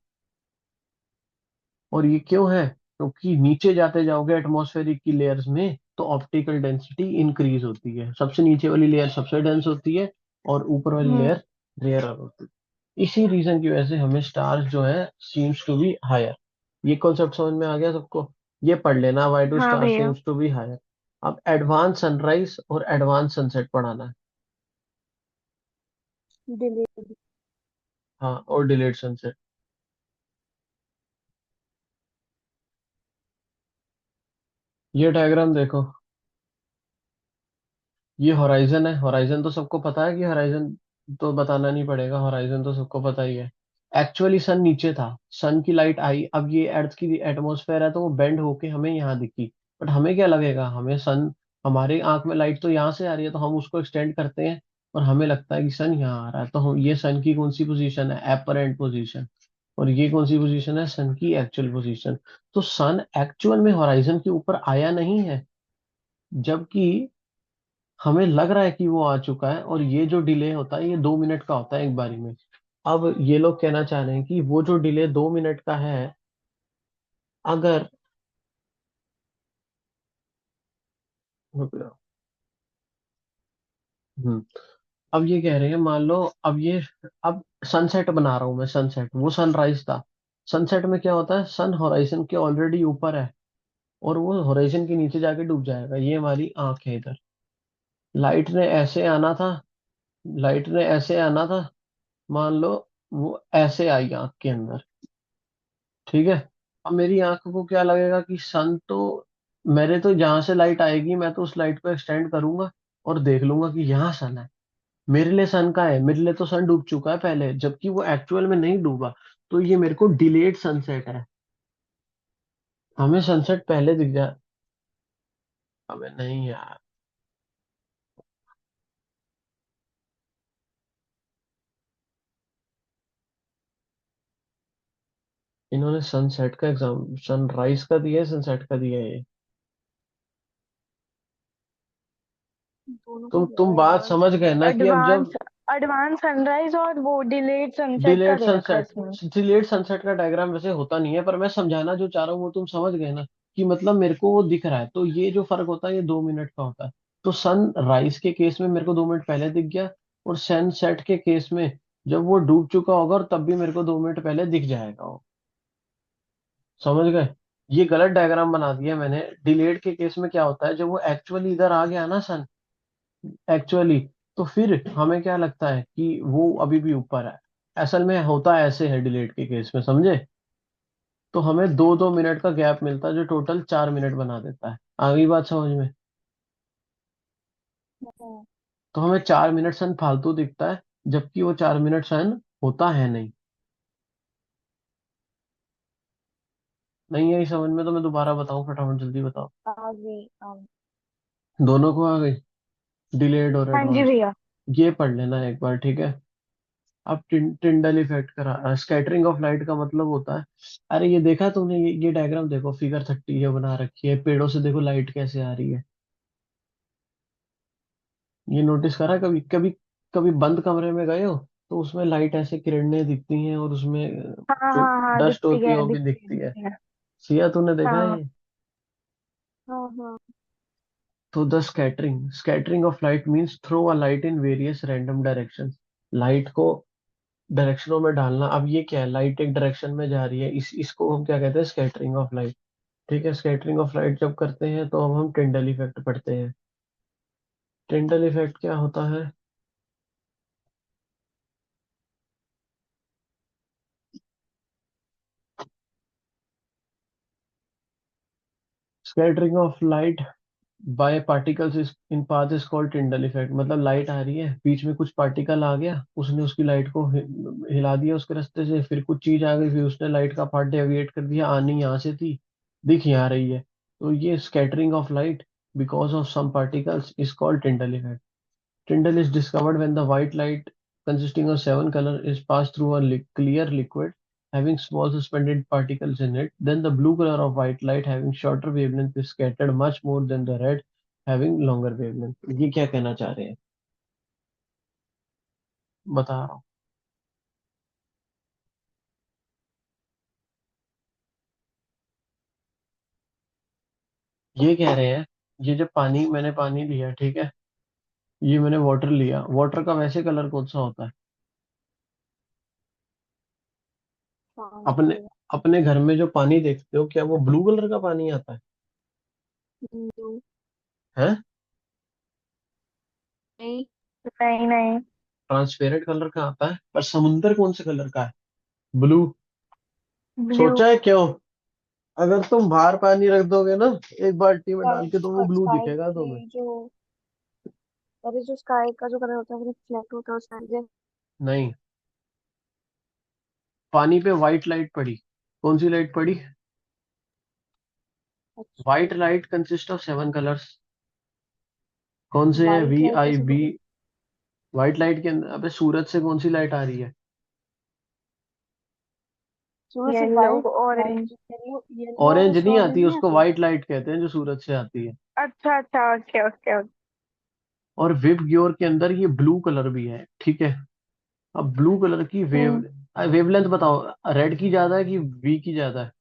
A: और ये क्यों है? क्योंकि नीचे जाते जाओगे एटमॉस्फेरिक की लेयर्स में, तो ऑप्टिकल डेंसिटी इंक्रीज होती है, सबसे नीचे वाली लेयर सबसे डेंस होती है, और ऊपर वाली
B: हम्म।
A: लेयर रेयर होती है। इसी रीजन की वजह से हमें स्टार्स जो है सीम्स टू बी हायर। ये कॉन्सेप्ट समझ में आ गया सबको? ये पढ़ लेना, व्हाई डू
B: हाँ
A: स्टार
B: भैया।
A: Seems to be higher. अब एडवांस सनराइज और एडवांस सनसेट पढ़ाना है।
B: डिलीट।
A: हाँ, और डिलेड सनसेट। ये डायग्राम देखो, ये हॉराइजन है। हॉराइजन तो सबको पता है कि हॉराइजन, तो बताना नहीं पड़ेगा, हॉराइजन तो सबको पता ही है। एक्चुअली सन नीचे था, सन की लाइट आई, अब ये अर्थ की एटमॉस्फेयर है, तो वो बेंड होके हमें यहाँ दिखी। बट हमें क्या लगेगा, हमें सन, हमारी आंख में लाइट तो यहाँ से आ रही है, तो हम उसको एक्सटेंड करते हैं, और हमें लगता है कि सन यहाँ आ रहा है। तो हम, ये सन की कौन सी पोजीशन है? Apparent position. और ये कौन सी पोजीशन है? सन की एक्चुअल पोजीशन। तो सन एक्चुअल में हॉराइजन के ऊपर आया नहीं है, जबकि हमें लग रहा है कि वो आ चुका है। और ये जो डिले होता है, ये 2 मिनट का होता है एक बारी में। अब ये लोग कहना चाह रहे हैं कि वो जो डिले 2 मिनट का है, अगर, रुक जाओ। हम्म अब ये कह रहे हैं, मान लो, अब ये, अब सनसेट बना रहा हूं मैं, सनसेट, वो सनराइज था। सनसेट में क्या होता है, सन होराइजन के ऑलरेडी ऊपर है, और वो होराइजन के नीचे जाके डूब जाएगा। ये हमारी आंख है इधर। लाइट ने ऐसे आना था, लाइट ने ऐसे आना था, मान लो वो ऐसे आई आंख के अंदर, ठीक है। अब मेरी आंख को क्या लगेगा कि सन तो, मेरे तो जहां से लाइट आएगी, मैं तो उस लाइट को एक्सटेंड करूंगा और देख लूंगा कि यहाँ सन है। मेरे लिए सन का है, मेरे लिए तो सन डूब चुका है पहले, जबकि वो एक्चुअल में नहीं डूबा। तो ये मेरे को डिलेड सनसेट है। हमें सनसेट पहले दिख जाए। हमें नहीं यार, इन्होंने सनसेट का एग्जाम, सनराइज का दिया है, सनसेट का दिया है ये।
B: दोनों को
A: तुम
B: बोला
A: बात
B: यार।
A: समझ गए ना कि अब
C: एडवांस
A: जब
C: एडवांस सनराइज और वो डिलेड सनसेट का
A: डिलेट
C: दे रखा है
A: सनसेट
C: इसमें।
A: डिलेट सनसेट का डायग्राम वैसे होता नहीं है, पर मैं समझाना जो चाह रहा हूँ वो तुम समझ गए ना, कि मतलब मेरे को वो दिख रहा है, तो ये जो फर्क होता है ये 2 मिनट का होता है। तो सन राइज के केस में मेरे को 2 मिनट पहले दिख गया, और सनसेट के केस में जब वो डूब चुका होगा और तब भी मेरे को 2 मिनट पहले दिख जाएगा वो। समझ गए? ये गलत डायग्राम बना दिया मैंने। डिलेड के केस में क्या होता है, जब वो एक्चुअली इधर आ गया ना सन, एक्चुअली, तो फिर हमें क्या लगता है कि वो अभी भी ऊपर है। असल में होता ऐसे है डिलेट के केस में, समझे? तो हमें 2-2 मिनट का गैप मिलता है जो टोटल 4 मिनट बना देता है। आ गई बात समझ में?
B: हम्म।
A: तो हमें 4 मिनट सन फालतू दिखता है, जबकि वो 4 मिनट सन होता है नहीं। नहीं आई समझ में तो मैं दोबारा बताऊं, फटाफट जल्दी बताओ।
B: आगे
A: दोनों को आ गई, डिलेड और
C: हाँ जी
A: एडवांस।
C: भैया।
A: ये पढ़ लेना एक बार, ठीक है? अब टिंडल इफेक्ट करा, स्कैटरिंग ऑफ लाइट का मतलब होता है, अरे ये देखा तुमने, ये डायग्राम देखो, फिगर 30 ये बना रखी है, पेड़ों से देखो लाइट कैसे आ रही है। ये नोटिस करा कभी कभी? कभी बंद कमरे में गए हो तो उसमें लाइट ऐसे किरणें दिखती हैं, और उसमें
C: हाँ
A: जो
C: हाँ हाँ,
A: डस्ट
C: दिखती
A: होती है
C: है
A: वो भी
C: दिखती है
A: दिखती है।
C: दिखती है।
A: सिया तूने देखा है
C: हाँ।
A: ये?
B: हाँ हाँ।
A: तो the scattering of light means throw a light in various random directions. Light को डायरेक्शनों में डालना। अब ये क्या है, लाइट एक डायरेक्शन में जा रही है, इसको हम क्या कहते हैं, स्कैटरिंग ऑफ लाइट। ठीक है, स्कैटरिंग ऑफ लाइट जब करते हैं तो अब हम टिंडल इफेक्ट पढ़ते हैं। टिंडल इफेक्ट क्या होता है? Scattering of light by particles in path is called Tyndall effect. मतलब लाइट आ रही है, बीच में कुछ पार्टिकल आ गया, उसने उसकी लाइट को हिला दिया उसके रास्ते से, फिर कुछ चीज आ गई, फिर उसने लाइट का पार्ट डेविएट कर दिया, आनी यहाँ से थी, दिख यहाँ रही है। तो ये scattering of light because of some particles is called Tyndall effect. Tyndall is discovered when the white light, consisting of seven colors, is passed through a clear liquid having small suspended particles in it. Then the blue color of white light, having shorter wavelength, is scattered much more than the red, having longer wavelength. ये क्या कहना चाह रहे हैं, बता रहा हूँ। ये कह रहे हैं, ये जब पानी, मैंने पानी लिया, ठीक है, ये मैंने वाटर लिया, वाटर का वैसे कलर कौन सा होता है? अपने
B: ट्रांसपेरेंट।
A: अपने घर में जो पानी देखते हो, क्या वो ब्लू कलर का पानी आता
B: ब्लू।
A: है?
B: नहीं।
C: नहीं नहीं।
A: ट्रांसपेरेंट कलर का आता है, पर समुंदर कौन से कलर का है? ब्लू।
C: ब्लू।
A: सोचा है क्यों? अगर तुम बाहर पानी रख दोगे ना, एक बाल्टी में डाल के, तो वो ब्लू
B: स्काई
A: दिखेगा तुम्हें।
B: की जो, अरे जो स्काई का जो कलर होता है वो रिफ्लेक्ट होता है उसमें।
A: नहीं, पानी पे व्हाइट लाइट पड़ी, कौन सी लाइट पड़ी?
B: अच्छा।
A: White light consist of 7 colours. कौन से हैं?
B: वाइट
A: वी
B: लाइट
A: आई
B: कैसे
A: बी।
B: पड़ी?
A: व्हाइट लाइट के अंदर, अबे सूरज से कौन सी लाइट आ रही है?
B: सूरज से
C: yellow
B: white light,
C: orange.
B: Yellow yellow
A: orange
B: और
A: नहीं
B: ऑरेंज
A: आती,
B: नहीं
A: उसको
B: आती।
A: व्हाइट लाइट कहते हैं जो सूरज से आती है।
C: अच्छा अच्छा, ओके ओके ओके।
A: और विब ग्योर के अंदर ये ब्लू कलर भी है, ठीक है? अब ब्लू कलर की
C: हम्म।
A: वेवलेंथ बताओ, रेड की ज्यादा है कि वी की ज्यादा है?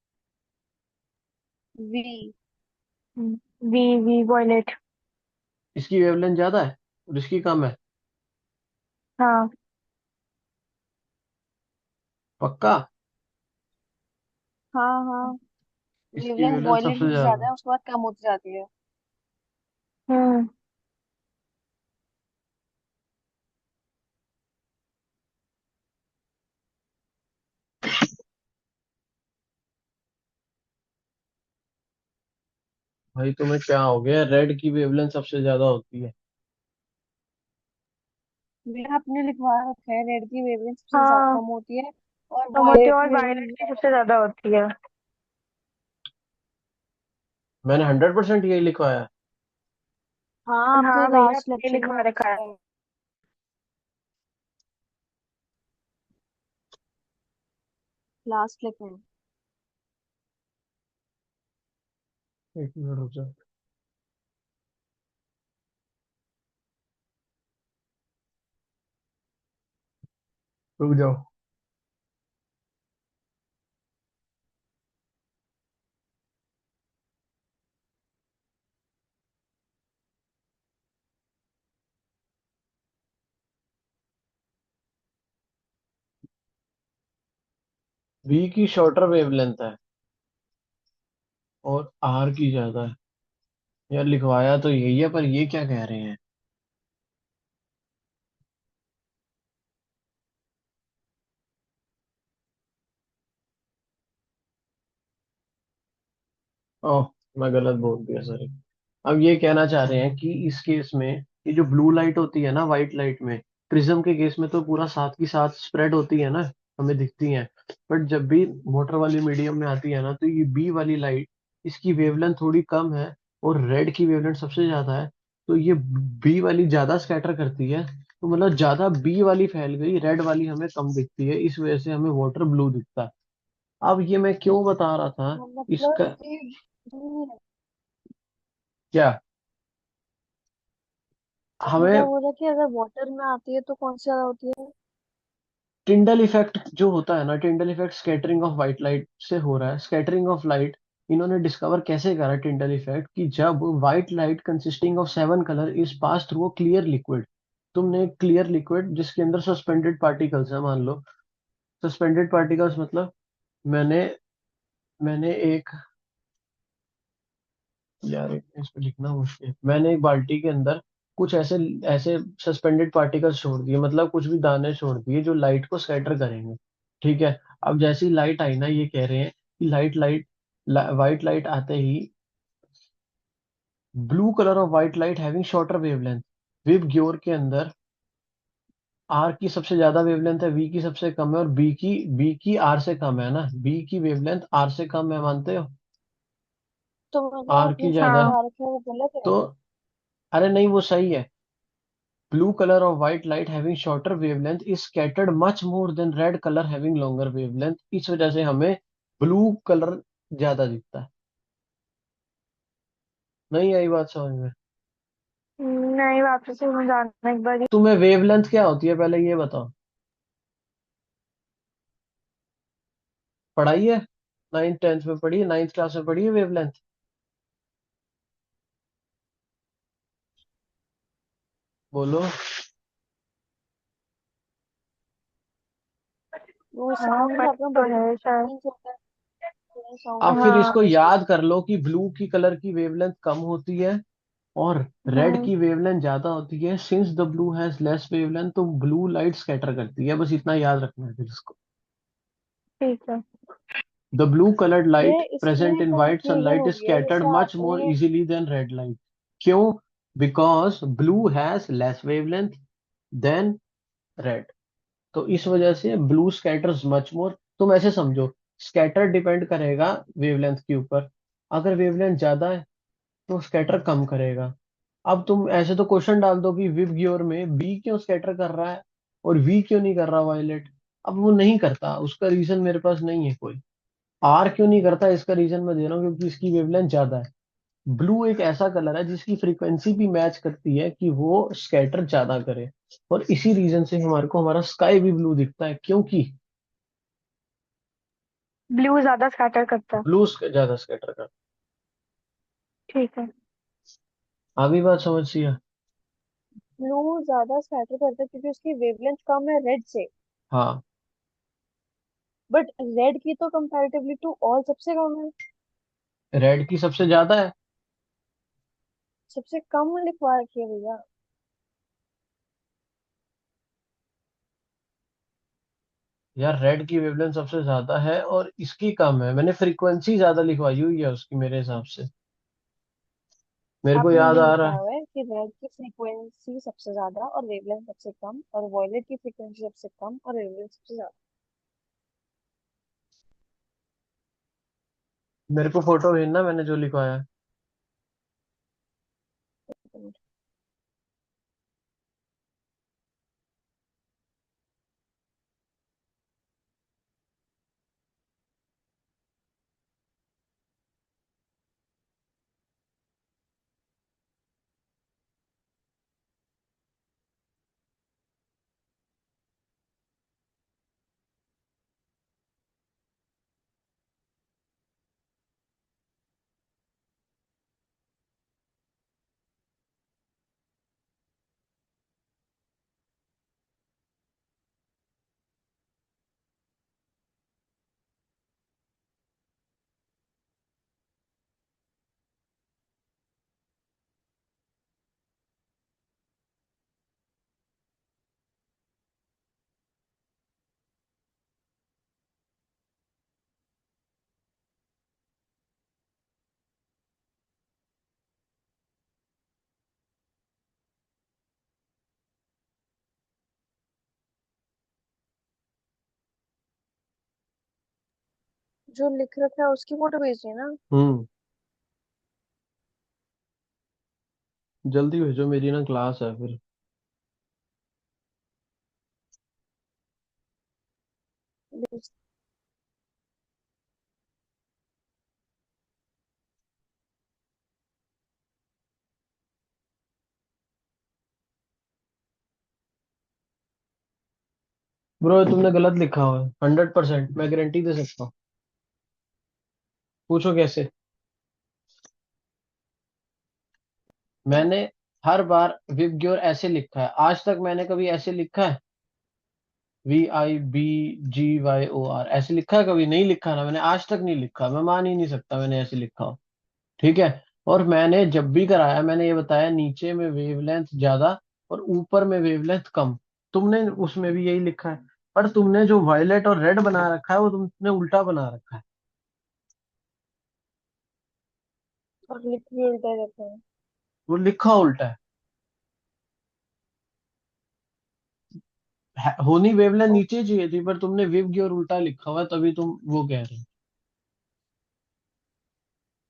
B: वी।
C: V V violet.
A: इसकी वेवलेंथ ज्यादा है और इसकी कम है।
C: हाँ।
A: पक्का?
B: हाँ हाँ।
A: इसकी
B: वेवलेंथ
A: वेवलेंथ
B: वॉयलेट
A: सबसे
B: की ज्यादा
A: ज्यादा।
B: है, उसके बाद कम होती जाती है।
C: हम्म।
A: भाई तुम्हें क्या हो गया, रेड की वेवलेंथ सबसे ज्यादा होती है।
B: मेरा आपने लिखवा रखा है रेड की वेवलेंथ सबसे
C: हाँ,
B: कम होती है और
C: तो होती है
B: वायलेट
C: और
B: की
C: वायलेट
B: वेवलेंथ
C: की
B: ज्यादा
C: सबसे
B: होती
C: ज्यादा
B: है।
C: होती है।
A: मैंने 100% यही लिखवाया।
B: हाँ आपके
C: हाँ भैया,
B: लास्ट
C: आपने
B: लेक्चर में
C: लिखवा रखा है।
B: है। Last lecture.
A: एक मिनट रुक जाओ। रुक जाओ। वी की शॉर्टर वेवलेंथ है और आर की ज्यादा है। यार लिखवाया तो यही है, पर ये क्या कह रहे हैं? ओह, मैं गलत बोल दिया, सॉरी। अब ये कहना चाह रहे हैं कि इस केस में ये जो ब्लू लाइट होती है ना व्हाइट लाइट में, प्रिज्म के केस में तो पूरा साथ की साथ स्प्रेड होती है ना, हमें दिखती है। बट जब भी वाटर वाली मीडियम में आती है ना, तो ये बी वाली लाइट, इसकी वेवलेंथ थोड़ी कम है और रेड की वेवलेंथ सबसे ज्यादा है। तो ये बी वाली ज्यादा स्कैटर करती है, तो मतलब ज्यादा बी वाली फैल गई, रेड वाली हमें कम दिखती है, इस वजह से हमें वाटर ब्लू दिखता है। अब ये मैं क्यों बता रहा था
B: मतलब
A: इसका?
B: ये blue है।
A: क्या?
B: मतलब
A: हमें
B: वो है कि अगर वाटर में आती है तो कौन सी ज्यादा होती है?
A: टिंडल इफेक्ट जो होता है ना, Tyndall effect scattering of white light से हो रहा है, स्कैटरिंग ऑफ लाइट। इन्होंने डिस्कवर कैसे करा टिंडल इफेक्ट, कि जब white light consisting of 7 colour is pass through a clear liquid. तुमने क्लियर लिक्विड जिसके अंदर सस्पेंडेड पार्टिकल्स है, मान लो सस्पेंडेड पार्टिकल्स, मतलब मैंने मैंने एक, यार इस पे लिखना मुश्किल है। मैंने एक बाल्टी के अंदर कुछ ऐसे ऐसे सस्पेंडेड पार्टिकल्स छोड़ दिए, मतलब कुछ भी दाने छोड़ दिए जो लाइट को स्कैटर करेंगे। ठीक है। अब जैसी लाइट आई ना, ये कह रहे हैं कि लाइट लाइट व्हाइट लाइट आते ही, blue colour of white light having shorter wavelength, VIBGYOR के अंदर आर की सबसे ज्यादा वेवलेंथ है, वी की सबसे कम है, और बी की आर से कम है ना, बी की वेवलेंथ आर से कम है, मानते हो?
B: तो मतलब
A: आर
B: आपने
A: की
B: जो
A: ज्यादा है।
C: हाँ।
B: बता रखा है वो गलत है।
A: तो अरे नहीं, वो सही है। Blue color of white light having shorter wavelength is scattered much more than red color having longer wavelength। इस वजह से हमें ब्लू कलर ज्यादा दिखता है। नहीं आई बात समझ में?
C: नहीं, वापस से समझाना एक बार।
A: तुम्हें वेवलेंथ क्या होती है पहले ये बताओ? पढ़ाई है? 9th 10th में पढ़ी है, 9th क्लास में पढ़ी है वेवलेंथ? बोलो।
B: वो
C: हाँ,
B: साउंड
C: पर
B: आपने
C: तो
B: बड़ी
C: है शायद।
B: फ्रीक्वेंसी होता है, साउंड
A: अब
B: में
A: फिर
B: होता
A: इसको
B: है उसकी।
A: याद कर लो कि ब्लू की कलर की वेवलेंथ कम होती है और रेड
C: हम्म।
A: की वेवलेंथ ज्यादा होती है। Since the blue has less wavelength, तो ब्लू लाइट स्कैटर करती है, बस इतना याद रखना है फिर इसको।
C: ठीक है।
A: The blue colored
B: ये
A: light present
B: इसमें
A: in white
B: कंफ्यूजन
A: sunlight
B: हो
A: is
B: गया है,
A: scattered
B: जैसे
A: much more
B: आपने
A: easily than red light। क्यों? Because blue has less wavelength than red। तो इस वजह से ब्लू स्कैटर्स मच मोर। तुम ऐसे समझो, स्कैटर डिपेंड करेगा वेवलेंथ के ऊपर। अगर वेवलेंथ ज्यादा है तो स्कैटर कम करेगा। अब तुम ऐसे तो क्वेश्चन डाल दो कि विव ग्योर में बी क्यों स्कैटर कर रहा है और वी क्यों नहीं कर रहा वायलेट। अब वो नहीं करता, उसका रीजन मेरे पास नहीं है कोई। आर क्यों नहीं करता, इसका रीजन मैं दे रहा हूँ, क्योंकि इसकी वेवलेंथ ज्यादा है। ब्लू एक ऐसा कलर है जिसकी फ्रीक्वेंसी भी मैच करती है कि वो स्कैटर ज्यादा करे, और इसी रीजन से हमारे को हमारा स्काई भी ब्लू दिखता है, क्योंकि
C: ब्लू ज्यादा स्कैटर करता है।
A: ब्लू ज्यादा स्कैटर करता
C: ठीक है।
A: है। आगे बात समझ सी है?
B: ब्लू ज्यादा स्कैटर करता है क्योंकि उसकी वेवलेंथ कम है रेड से।
A: हाँ।
B: बट रेड की तो कंपैरेटिवली टू ऑल सबसे कम है।
A: रेड की सबसे ज्यादा है।
B: सबसे कम लिखवा रखी है भैया।
A: यार रेड की वेवलेंथ सबसे ज्यादा है और इसकी कम है, मैंने फ्रीक्वेंसी ज्यादा लिखवाई हुई है उसकी मेरे हिसाब से, मेरे को
B: आपने
A: याद
B: ये
A: आ रहा
B: लिखवाया
A: है।
B: हुआ है कि रेड की फ्रीक्वेंसी सबसे ज्यादा और वेवलेंथ सबसे कम, और वॉयलेट की फ्रीक्वेंसी सबसे कम और वेवलेंथ सबसे ज्यादा।
A: मेरे को फोटो भेजना मैंने जो लिखवाया है।
B: जो लिख रखा है उसकी फोटो भेजिए ना।
A: हम्म। जल्दी भेजो, मेरी ना क्लास है फिर।
B: भेज-
A: ब्रो तुमने गलत लिखा हुआ है, 100%, मैं गारंटी दे सकता हूँ। पूछो कैसे। मैंने हर बार विबग्योर ऐसे लिखा है, आज तक मैंने कभी ऐसे लिखा है? VIBGYOR ऐसे लिखा है? कभी नहीं लिखा ना, मैंने आज तक नहीं लिखा, मैं मान ही नहीं सकता मैंने ऐसे लिखा हो। ठीक है। और मैंने जब भी कराया मैंने ये बताया, नीचे में वेवलेंथ ज्यादा और ऊपर में वेवलेंथ कम। तुमने उसमें भी यही लिखा है, पर तुमने जो वायलेट और रेड बना रखा है वो तुमने उल्टा बना रखा है।
B: और लिख भी उल्टा रहता है।
A: वो लिखा उल्टा होनी वेवलेंथ
B: ओ,
A: नीचे चाहिए थी, पर तुमने विव की और उल्टा लिखा हुआ है, तभी तुम वो कह रहे हो।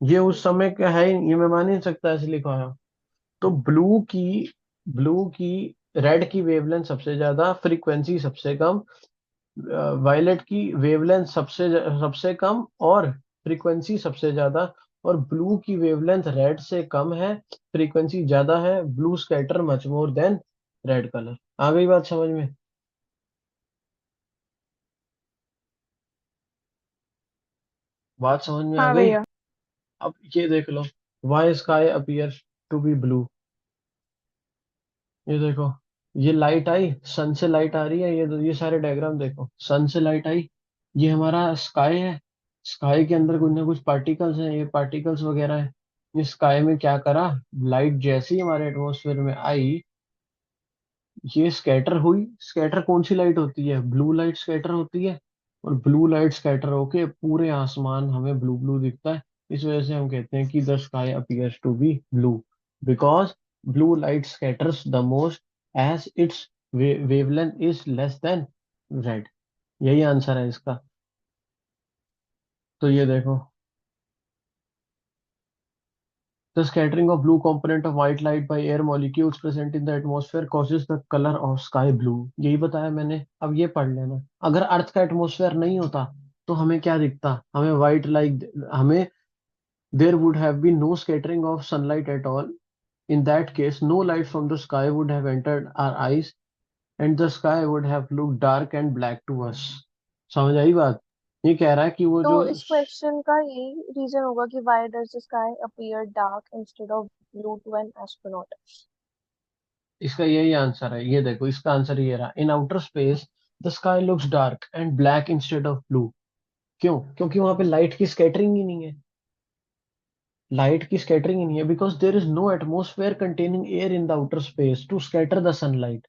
A: ये उस समय का है ही, ये मैं मान ही नहीं सकता ऐसे लिखा है। तो ब्लू की रेड की वेवलेंथ सबसे ज्यादा, फ्रीक्वेंसी सबसे कम। वायलेट की वेवलेंथ सबसे सबसे कम और फ्रीक्वेंसी सबसे ज्यादा। और ब्लू की वेवलेंथ रेड से कम है, फ्रीक्वेंसी ज्यादा है। Blue scatter much more than red colour. आ गई बात समझ में? बात समझ में आ
C: हाँ
A: गई?
C: भैया।
A: अब ये देख लो, why sky appears to be blue. ये देखो, ये लाइट आई, सन से लाइट आ रही है, ये सारे डायग्राम देखो, सन से लाइट आई, ये हमारा स्काई है। स्काई के अंदर कुछ ना कुछ पार्टिकल्स हैं, ये पार्टिकल्स वगैरह है। ये स्काई में क्या करा, लाइट जैसी हमारे एटमॉस्फेयर में आई, ये स्कैटर हुई। स्कैटर कौन सी लाइट होती है? ब्लू लाइट स्कैटर होती है। और ब्लू लाइट स्कैटर होके पूरे आसमान हमें ब्लू ब्लू दिखता है। इस वजह से हम कहते हैं कि the sky appears to be blue, because blue light scatters the most as its wavelength is less than red. यही आंसर है इसका। तो ये देखो, the scattering of blue component of white light by air molecules present in the atmosphere causes the color of sky blue। यही बताया मैंने, अब ये पढ़ लेना। अगर अर्थ का एटमॉस्फेयर नहीं होता तो हमें क्या दिखता? हमें व्हाइट लाइट, हमें there would have been no scattering of sunlight at all. In that case, no light from the sky would have entered our eyes and the sky would have looked dark and black to us। समझ आई बात? ये कह रहा है कि वो
B: तो
A: जो,
B: इस क्वेश्चन का यही रीजन होगा कि why does the sky appear dark instead of blue to an astronaut.
A: इसका यही आंसर है। ये देखो, इसका आंसर ये रहा, इन outer space the sky looks dark and black instead of blue. क्यों? क्योंकि वहां पे लाइट की स्कैटरिंग ही नहीं है। लाइट की स्कैटरिंग ही नहीं है, because there is no atmosphere containing air in the outer space to scatter the sunlight.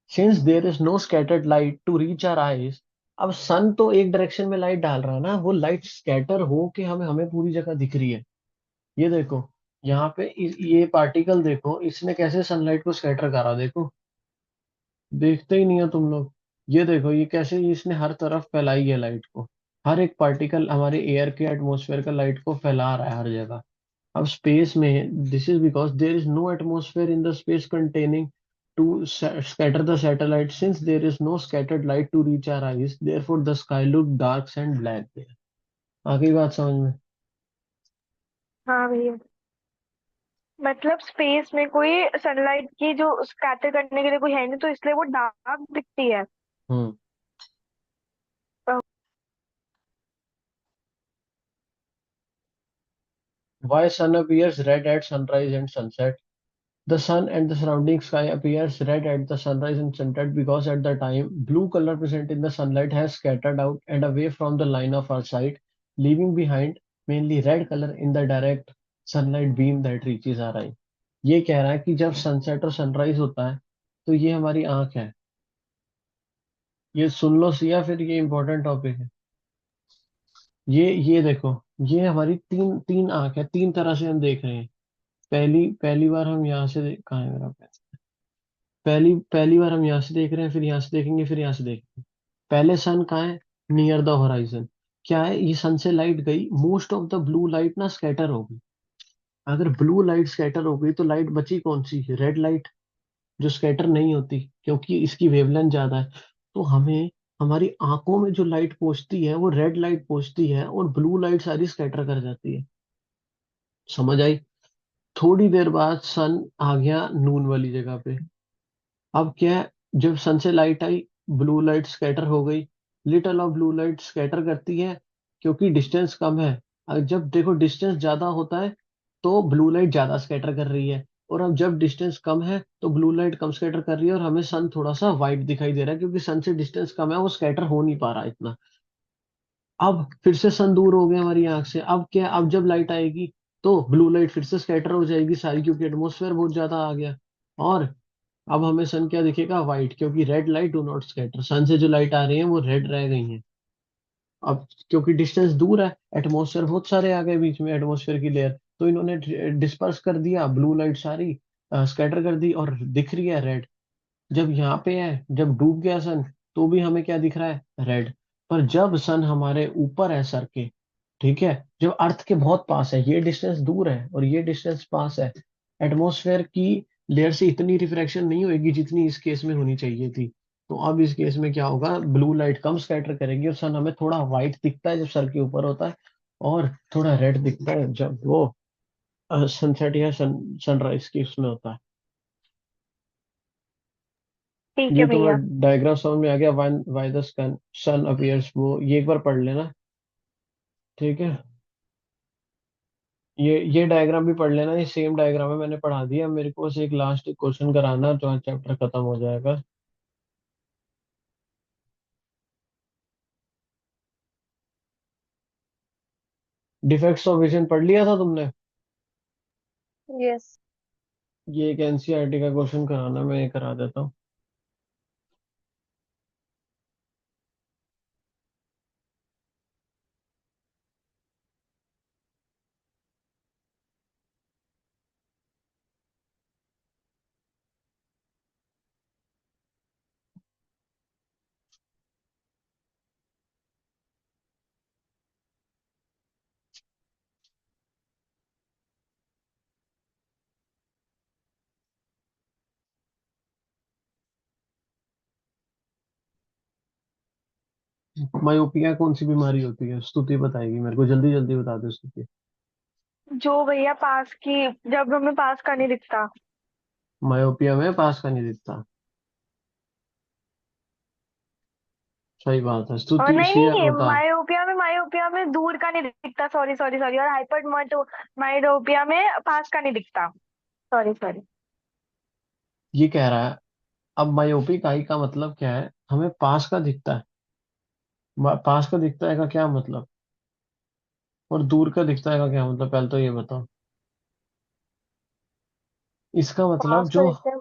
A: Since there is no scattered light to reach our eyes. अब सन तो एक डायरेक्शन में लाइट डाल रहा है ना, वो लाइट स्कैटर हो के हमें हमें पूरी जगह दिख रही है। ये देखो, यहाँ पे ये पार्टिकल देखो, इसने कैसे सनलाइट को स्कैटर करा, देखो। देखते ही नहीं हो तुम लोग। ये देखो, ये कैसे इसने हर तरफ फैलाई है लाइट को। हर एक पार्टिकल हमारे एयर के एटमॉस्फेयर का लाइट को फैला रहा है हर जगह। अब स्पेस में, this is because there is no atmosphere in the space containing to scatter the satellite। since there is no scattered light to reach our eyes, therefore the sky look dark and black there। आगे बात समझ में?
C: हाँ भैया। मतलब space में कोई sunlight की जो स्कैटर करने के लिए कोई है नहीं, तो इसलिए वो डार्क दिखती है।
A: हम्म। why sun appears red at sunrise and sunset? The sun and the surrounding sky appears red at the sunrise and sunset because at the time blue color present in the sunlight has scattered out and away from the line of our sight, leaving behind mainly red color in the direct sunlight beam that reaches our eye। ये कह रहा है कि जब sunset और sunrise होता है तो ये हमारी आंख है। ये सुन लो सिया, फिर ये इंपॉर्टेंट टॉपिक है। ये देखो, ये हमारी तीन तीन आंख है, तीन तरह से हम देख रहे हैं। पहली पहली बार हम यहाँ से कहाँ है मेरा पेन? पहली पहली बार हम यहाँ से देख रहे हैं, फिर यहाँ से देखेंगे, फिर यहाँ से देखेंगे। पहले सन कहाँ है? Near the horizon. क्या है, ये सन से लाइट गई, most of the blue light ना स्कैटर हो गई। अगर ब्लू लाइट स्कैटर हो गई तो लाइट बची कौन सी, रेड लाइट, जो स्कैटर नहीं होती क्योंकि इसकी वेवलेंथ ज्यादा है। तो हमें हमारी आंखों में जो लाइट पहुंचती है वो रेड लाइट पहुंचती है, और ब्लू लाइट सारी स्कैटर कर जाती है। समझ आई। थोड़ी देर बाद सन आ गया नून वाली जगह पे। अब क्या है, जब सन से लाइट आई, ब्लू लाइट स्कैटर हो गई। Little of blue light scatter करती है क्योंकि डिस्टेंस कम है। जब देखो डिस्टेंस ज्यादा होता है तो ब्लू लाइट ज्यादा स्कैटर कर रही है, और अब जब डिस्टेंस कम है तो ब्लू लाइट कम स्कैटर कर रही है, और हमें सन थोड़ा सा वाइट दिखाई दे रहा है क्योंकि सन से डिस्टेंस कम है, वो स्कैटर हो नहीं पा रहा इतना। अब फिर से सन दूर हो गया हमारी आंख से। अब क्या, अब जब लाइट आएगी तो ब्लू लाइट फिर से स्कैटर हो जाएगी सारी, क्योंकि एटमोसफेयर बहुत ज्यादा आ गया। और अब हमें सन क्या दिखेगा, व्हाइट, क्योंकि red light do not scatter, sun से जो लाइट आ रही है वो रेड रह गई है। अब क्योंकि डिस्टेंस दूर है, एटमॉस्फेयर बहुत सारे आ गए बीच में, एटमॉस्फेयर की लेयर, तो इन्होंने डिस्पर्स कर दिया, ब्लू लाइट सारी स्कैटर कर दी और दिख रही है रेड। जब यहाँ पे है, जब डूब गया सन, तो भी हमें क्या दिख रहा है, रेड। पर जब सन हमारे ऊपर है सर के, ठीक है, जब अर्थ के बहुत पास है, ये डिस्टेंस दूर है और ये डिस्टेंस पास है, एटमॉस्फेयर की लेयर से इतनी रिफ्रैक्शन नहीं होगी जितनी इस केस में होनी चाहिए थी। तो अब इस केस में क्या होगा, ब्लू लाइट कम स्कैटर करेगी और सन हमें थोड़ा व्हाइट दिखता है जब सर के ऊपर होता है, और थोड़ा रेड दिखता है जब वो सनसेट या सनराइज की उसमें होता है।
C: ठीक है
A: ये
C: भैया।
A: तुम्हें डायग्राम समझ में आ गया, one why the sun appears वो, ये एक बार पढ़ लेना, ठीक है। ये डायग्राम भी पढ़ लेना, ये सेम डायग्राम है, मैंने पढ़ा दिया, मेरे को बस एक लास्ट क्वेश्चन कराना तो चैप्टर खत्म हो जाएगा। डिफेक्ट्स ऑफ विजन पढ़ लिया था तुमने।
B: यस।
A: ये एक एनसीईआरटी का क्वेश्चन कराना, मैं ये करा देता हूँ। मायोपिया कौन सी बीमारी होती है, स्तुति बताएगी मेरे को, जल्दी जल्दी बता दो स्तुति।
C: जो भैया पास की, जब हमें पास का नहीं दिखता।
A: मायोपिया में पास का नहीं दिखता, सही बात है,
C: और
A: स्तुति
C: नहीं
A: शेयर
C: नहीं,
A: होता है।
C: मायोपिया में दूर का नहीं दिखता, सॉरी सॉरी सॉरी, और हाइपर मायोपिया में पास का नहीं दिखता। Sorry sorry.
A: ये कह रहा है, अब मायोपिक आई का मतलब क्या है, हमें पास का दिखता है। पास का दिखता है का क्या मतलब, और दूर का दिखता है का क्या मतलब, पहले तो ये बताओ। इसका मतलब
B: पास का
A: जो
B: दिखता है।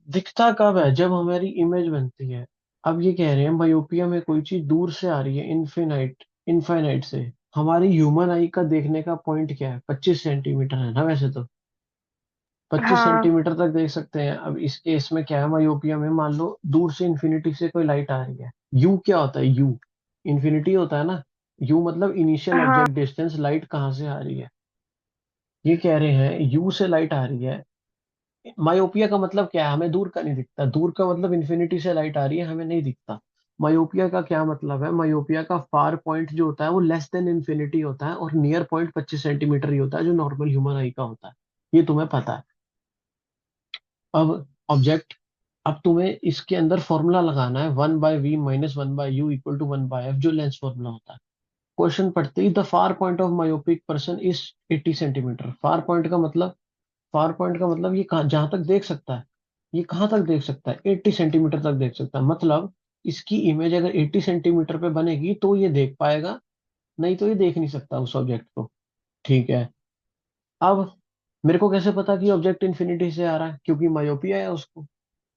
A: दिखता कब है, जब हमारी इमेज बनती है। अब ये कह रहे हैं मायोपिया में कोई चीज दूर से आ रही है, इनफिनाइट इनफाइनाइट से। हमारी ह्यूमन आई का देखने का पॉइंट क्या है, 25 सेंटीमीटर है ना वैसे तो, 25
C: हाँ
A: सेंटीमीटर तक देख सकते हैं। अब इस केस में क्या है, मायोपिया में मान लो दूर से इन्फिनिटी से कोई लाइट आ रही है, यू क्या होता है, यू इन्फिनिटी होता है ना। यू मतलब इनिशियल
C: हाँ
A: ऑब्जेक्ट डिस्टेंस, लाइट कहाँ से आ रही है। ये कह रहे हैं यू से लाइट आ रही है। मायोपिया का मतलब क्या है, हमें दूर का नहीं दिखता, दूर का मतलब इन्फिनिटी से लाइट आ रही है हमें नहीं दिखता। मायोपिया का क्या मतलब है, मायोपिया का फार पॉइंट जो होता है वो लेस देन इन्फिनिटी होता है, और नियर पॉइंट 25 सेंटीमीटर ही होता है जो नॉर्मल ह्यूमन आई का होता है। ये तुम्हें पता है। अब ऑब्जेक्ट, अब तुम्हें इसके अंदर फॉर्मूला लगाना है, 1/v - 1/u = 1/f, जो लेंस फॉर्मूला होता है। क्वेश्चन पढ़ते ही, the far point of myopic person is 80 centimetre. Far point का मतलब ये कहाँ, जहां तक देख सकता है, ये कहाँ तक देख सकता है, 80 सेंटीमीटर तक देख सकता है। मतलब इसकी इमेज अगर 80 सेंटीमीटर पे बनेगी तो ये देख पाएगा, नहीं तो ये देख नहीं सकता उस ऑब्जेक्ट को, ठीक है। अब मेरे को कैसे पता कि ऑब्जेक्ट इन्फिनिटी से आ रहा है, क्योंकि मायोपिया है उसको,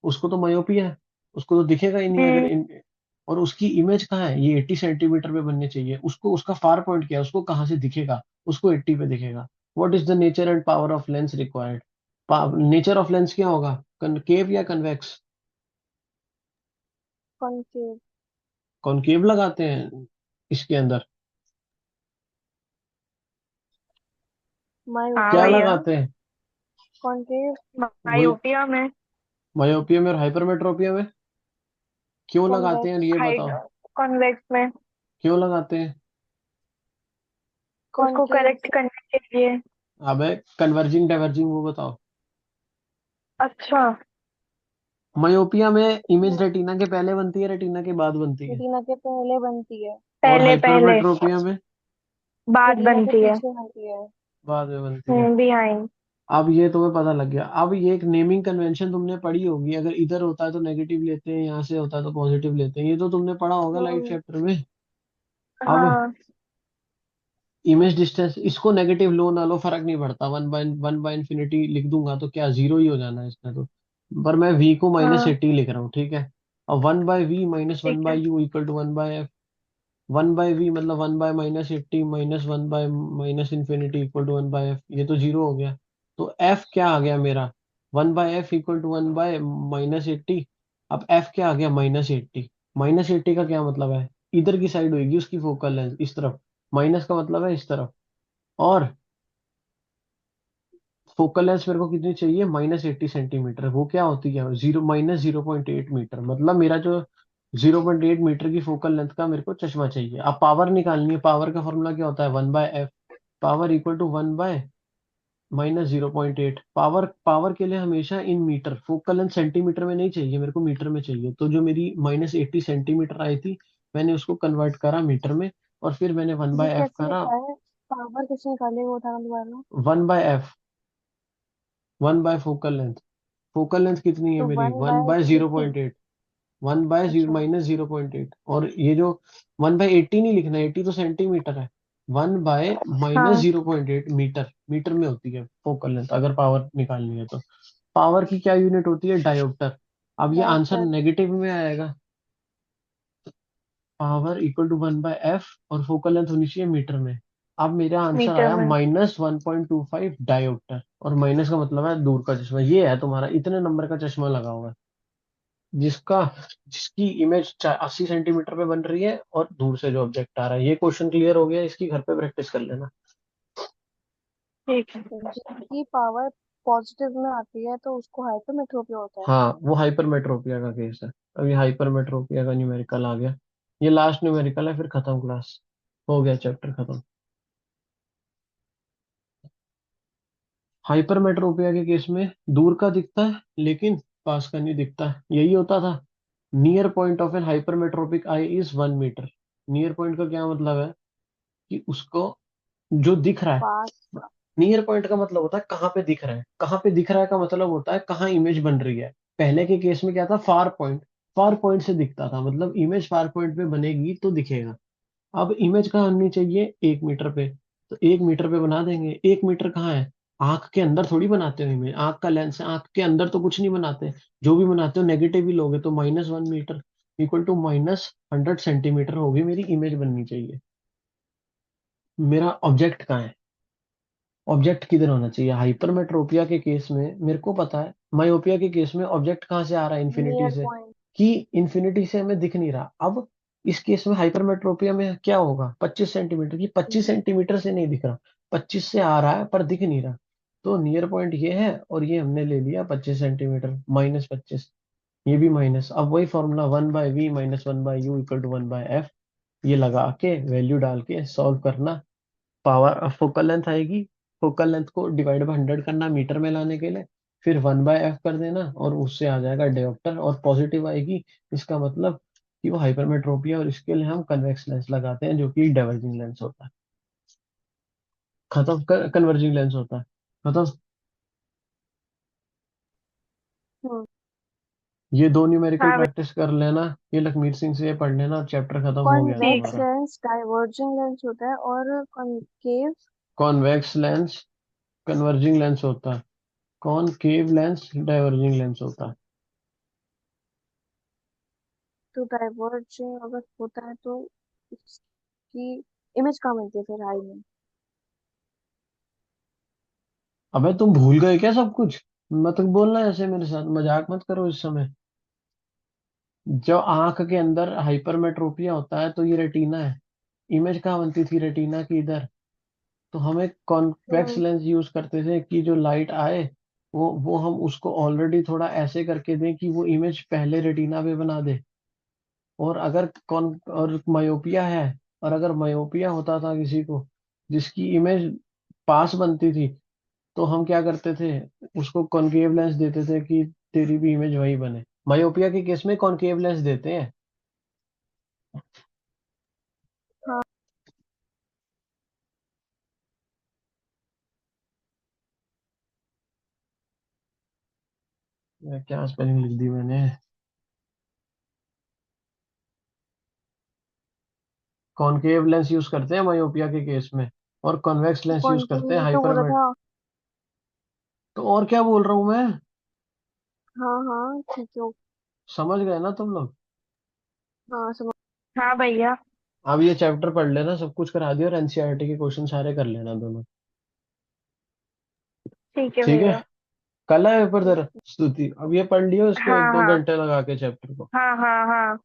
A: उसको तो मायोपिया है, उसको तो दिखेगा ही नहीं अगर
C: हम्म।
A: और उसकी इमेज कहाँ है, ये 80 सेंटीमीटर पे बननी चाहिए, उसको उसका फार पॉइंट क्या है, उसको कहाँ से दिखेगा, उसको 80 पे दिखेगा। What is the nature and power of lens required. Nature of lens क्या होगा, कनकेव या कन्वेक्स।
B: कॉन्केव।
A: कॉनकेव लगाते हैं इसके अंदर।
C: हाँ
A: क्या
B: मायोपिया
C: भैया।
A: लगाते हैं?
B: कॉन्केव।
A: वही,
C: मायोपिया में।
A: मायोपिया में और हाइपरमेट्रोपिया में क्यों लगाते हैं
B: कॉन्वेक्स।
A: ये
C: हाइड
A: बताओ?
C: कॉन्वेक्स में।
A: क्यों लगाते हैं?
C: उसको
B: कॉन्केव
C: करेक्ट करने के लिए।
A: अबे कन्वर्जिंग डाइवर्जिंग वो बताओ।
C: अच्छा।
A: मायोपिया में इमेज रेटिना के पहले बनती है, रेटिना के बाद बनती है?
B: रेटिना के पहले बनती है।
A: और
C: पहले पहले।
A: हाइपरमेट्रोपिया में
C: बाद
B: रेटिना के
C: बनती है।
B: पीछे बनती है।
A: बाद में बनती है।
C: बिहाइंड।
A: अब ये तुम्हें पता लग गया। अब ये एक नेमिंग कन्वेंशन तुमने पढ़ी होगी, अगर इधर होता है तो नेगेटिव लेते हैं, यहाँ से होता है तो पॉजिटिव लेते हैं, ये तो तुमने पढ़ा होगा लाइट
B: हम्म।
A: चैप्टर में। अब
C: हाँ।
A: इमेज डिस्टेंस, इसको नेगेटिव लो ना लो फर्क नहीं पड़ता, वन बाय इन्फिनिटी लिख दूंगा तो क्या जीरो ही हो जाना है इसमें तो। पर मैं v को माइनस
C: हाँ।
A: एट्टी लिख रहा हूँ, ठीक है। और one by V minus one
C: ठीक है।
A: By U equal to one by F. One by V मतलब one by minus eighty minus one by minus infinity equal to one by F, ये तो जीरो हो गया। तो एफ क्या आ गया मेरा? One by F equal to one by minus eighty. अब एफ क्या आ गया? Minus eighty. माइनस एट्टी का क्या मतलब है? इधर की साइड होगी उसकी फोकल लेंथ, इस तरफ। माइनस का मतलब है इस तरफ। और फोकल लेंथ मेरे को कितनी चाहिए? -80 सेंटीमीटर। वो क्या होती है? जीरो माइनस 0.8 मीटर, मतलब मेरा जो 0.8 मीटर की फोकल लेंथ का मेरे को चश्मा चाहिए। अब पावर निकालनी है। पावर का फॉर्मूला क्या होता है? 1/f। Power equal to 1/-0.8। Power power के लिए हमेशा in metre, focal length centimetre में नहीं चाहिए मेरे को, मीटर में चाहिए। तो जो मेरी -80 सेंटीमीटर आई थी, मैंने उसको कन्वर्ट करा मीटर में, और फिर मैंने वन
B: ये
A: बाय एफ
B: कैसे
A: करा।
B: होता है? पावर कैसे निकाले वो था दोबारा?
A: 1/f, 1/फोकल length. फोकल लेंथ कितनी है
B: तो
A: मेरी?
B: One
A: one
B: by
A: by zero
B: eighty
A: point eight 1/0
B: अच्छा।
A: -0.8। और ये जो 1/80 नहीं लिखना, 80 तो सेंटीमीटर है। वन बाय माइनस
C: हाँ।
A: 0.8 मीटर, मीटर में होती है फोकल लेंथ अगर पावर निकालनी है तो। पावर की क्या यूनिट होती है? डायोप्टर। अब ये आंसर
B: डायोप्टर।
A: नेगेटिव में आएगा। पावर इक्वल टू 1/f, और फोकल लेंथ होनी चाहिए मीटर में। अब मेरा आंसर
C: मीटर
A: आया
C: में।
A: -1.25 डायोप्टर। और माइनस का मतलब है दूर का चश्मा। ये है तुम्हारा, इतने नंबर का चश्मा लगा हुआ है, जिसका जिसकी इमेज 80 सेंटीमीटर पे बन रही है, और दूर से जो ऑब्जेक्ट आ रहा है। ये क्वेश्चन क्लियर हो गया, इसकी घर पे प्रैक्टिस कर लेना।
C: ठीक है।
B: जिसकी पावर पॉजिटिव में आती है तो उसको हाइपरमेट्रोपिया होता है।
A: हाँ, वो हाइपरमेट्रोपिया का केस है। अभी हाइपरमेट्रोपिया का न्यूमेरिकल आ गया। ये लास्ट न्यूमेरिकल है, फिर खत्म क्लास। हो गया चैप्टर खत्म। हाइपरमेट्रोपिया के केस में दूर का दिखता है लेकिन पास का नहीं दिखता है, यही होता था। Near point of an hypermetropic eye is 1 metre. Near point का क्या मतलब है? कि उसको जो दिख रहा है।
B: पास।
A: नियर पॉइंट का मतलब होता है कहाँ पे दिख रहा है। कहाँ पे दिख रहा है का मतलब होता है कहाँ इमेज बन रही है। पहले के केस में क्या था? Far point. फार पॉइंट से दिखता था, मतलब इमेज फार पॉइंट पे बनेगी तो दिखेगा। अब इमेज कहाँ बननी चाहिए? 1 मीटर पे। तो 1 मीटर पे बना देंगे। 1 मीटर कहाँ है? आंख के अंदर थोड़ी बनाते हो इमेज, आंख का लेंस है, आंख के अंदर तो कुछ नहीं बनाते। जो भी बनाते हो नेगेटिव ही लोगे, तो -1 मीटर इक्वल टू -100 सेंटीमीटर होगी मेरी इमेज बननी चाहिए। मेरा ऑब्जेक्ट कहाँ है? ऑब्जेक्ट किधर होना चाहिए? हाइपरमेट्रोपिया के केस में मेरे को पता है, मायोपिया के केस में ऑब्जेक्ट कहाँ से आ रहा है? इन्फिनिटी
B: नियर
A: से।
B: पॉइंट।
A: कि इन्फिनिटी से हमें दिख नहीं रहा। अब इस केस में हाइपरमेट्रोपिया में क्या होगा? 25 सेंटीमीटर की, 25 सेंटीमीटर से नहीं दिख रहा, 25 से आ रहा है पर दिख नहीं रहा। तो नियर पॉइंट ये है, और ये हमने ले लिया 25 सेंटीमीटर, -25। ये भी माइनस। अब वही formula 1/v minus 1/u equal to 1/f, ये लगा के वैल्यू डाल के सॉल्व करना। पावर फोकल लेंथ आएगी, फोकल लेंथ को डिवाइड बाय 100 करना मीटर में लाने के लिए, फिर 1/f कर देना, और उससे आ जाएगा डायोप्टर, और पॉजिटिव आएगी। इसका मतलब कि वो हाइपरमेट्रोपिया, और इसके लिए हम कन्वेक्स लेंस लगाते हैं जो कि डाइवर्जिंग लेंस होता है। खत्म। कन्वर्जिंग लेंस होता है। खत्म।
B: हम्म।
A: ये दो न्यूमेरिकल
C: हाँ भैया।
A: प्रैक्टिस कर लेना, ये लखमीर सिंह से ये पढ़ लेना, और चैप्टर खत्म हो गया
C: ठीक
B: कॉन्वेक्स
C: है।
A: तुम्हारा।
B: लेंस डाइवर्जिंग लेंस होता है और concave.
A: Convex lens converging lens होता है, कॉनकेव लेंस डाइवर्जिंग लेंस होता है।
B: तो डाइवर्जिंग अगर होता है तो उसकी इमेज कहाँ मिलती है फिर आई में?
A: अबे तुम भूल गए क्या सब कुछ? मत बोलना ऐसे मेरे साथ, मजाक मत करो इस समय। जो आंख के अंदर हाइपरमेट्रोपिया होता है तो ये रेटिना है। इमेज कहाँ बनती थी रेटिना की इधर। तो हमें कॉन्वेक्स
B: हम्म।
A: लेंस यूज करते थे कि जो लाइट आए वो हम उसको ऑलरेडी थोड़ा ऐसे करके दें कि वो इमेज पहले रेटिना पे बना दे। और अगर कौन और मायोपिया है, और अगर मायोपिया होता था किसी को जिसकी इमेज पास बनती थी, तो हम क्या करते थे, उसको कॉनकेव लेंस देते थे कि तेरी भी इमेज वही बने। मायोपिया के केस में कॉनकेव लेंस देते हैं।
B: हाँ।
A: क्या स्पेलिंग लिख दी मैंने। कॉनकेव लेंस यूज करते हैं मायोपिया के केस में, और कॉन्वेक्स लेंस यूज
B: कॉन्केव
A: करते हैं
B: में तो बोला
A: हाइपरमेट।
B: था।
A: तो और क्या बोल रहा हूँ मैं।
B: हाँ हाँ ठीक है।
A: समझ गए ना तुम लोग।
B: हाँ समझ।
C: हाँ भैया।
A: अब ये चैप्टर पढ़ लेना, सब कुछ करा दिया, और एनसीईआरटी के क्वेश्चन सारे कर लेना दोनों।
C: ठीक है
A: ठीक है।
C: भैया।
A: कल है पेपर तेरा स्तुति, अब ये पढ़ लियो इसको
C: हाँ
A: एक दो
C: हाँ
A: घंटे लगा के चैप्टर को।
C: हाँ हाँ हाँ।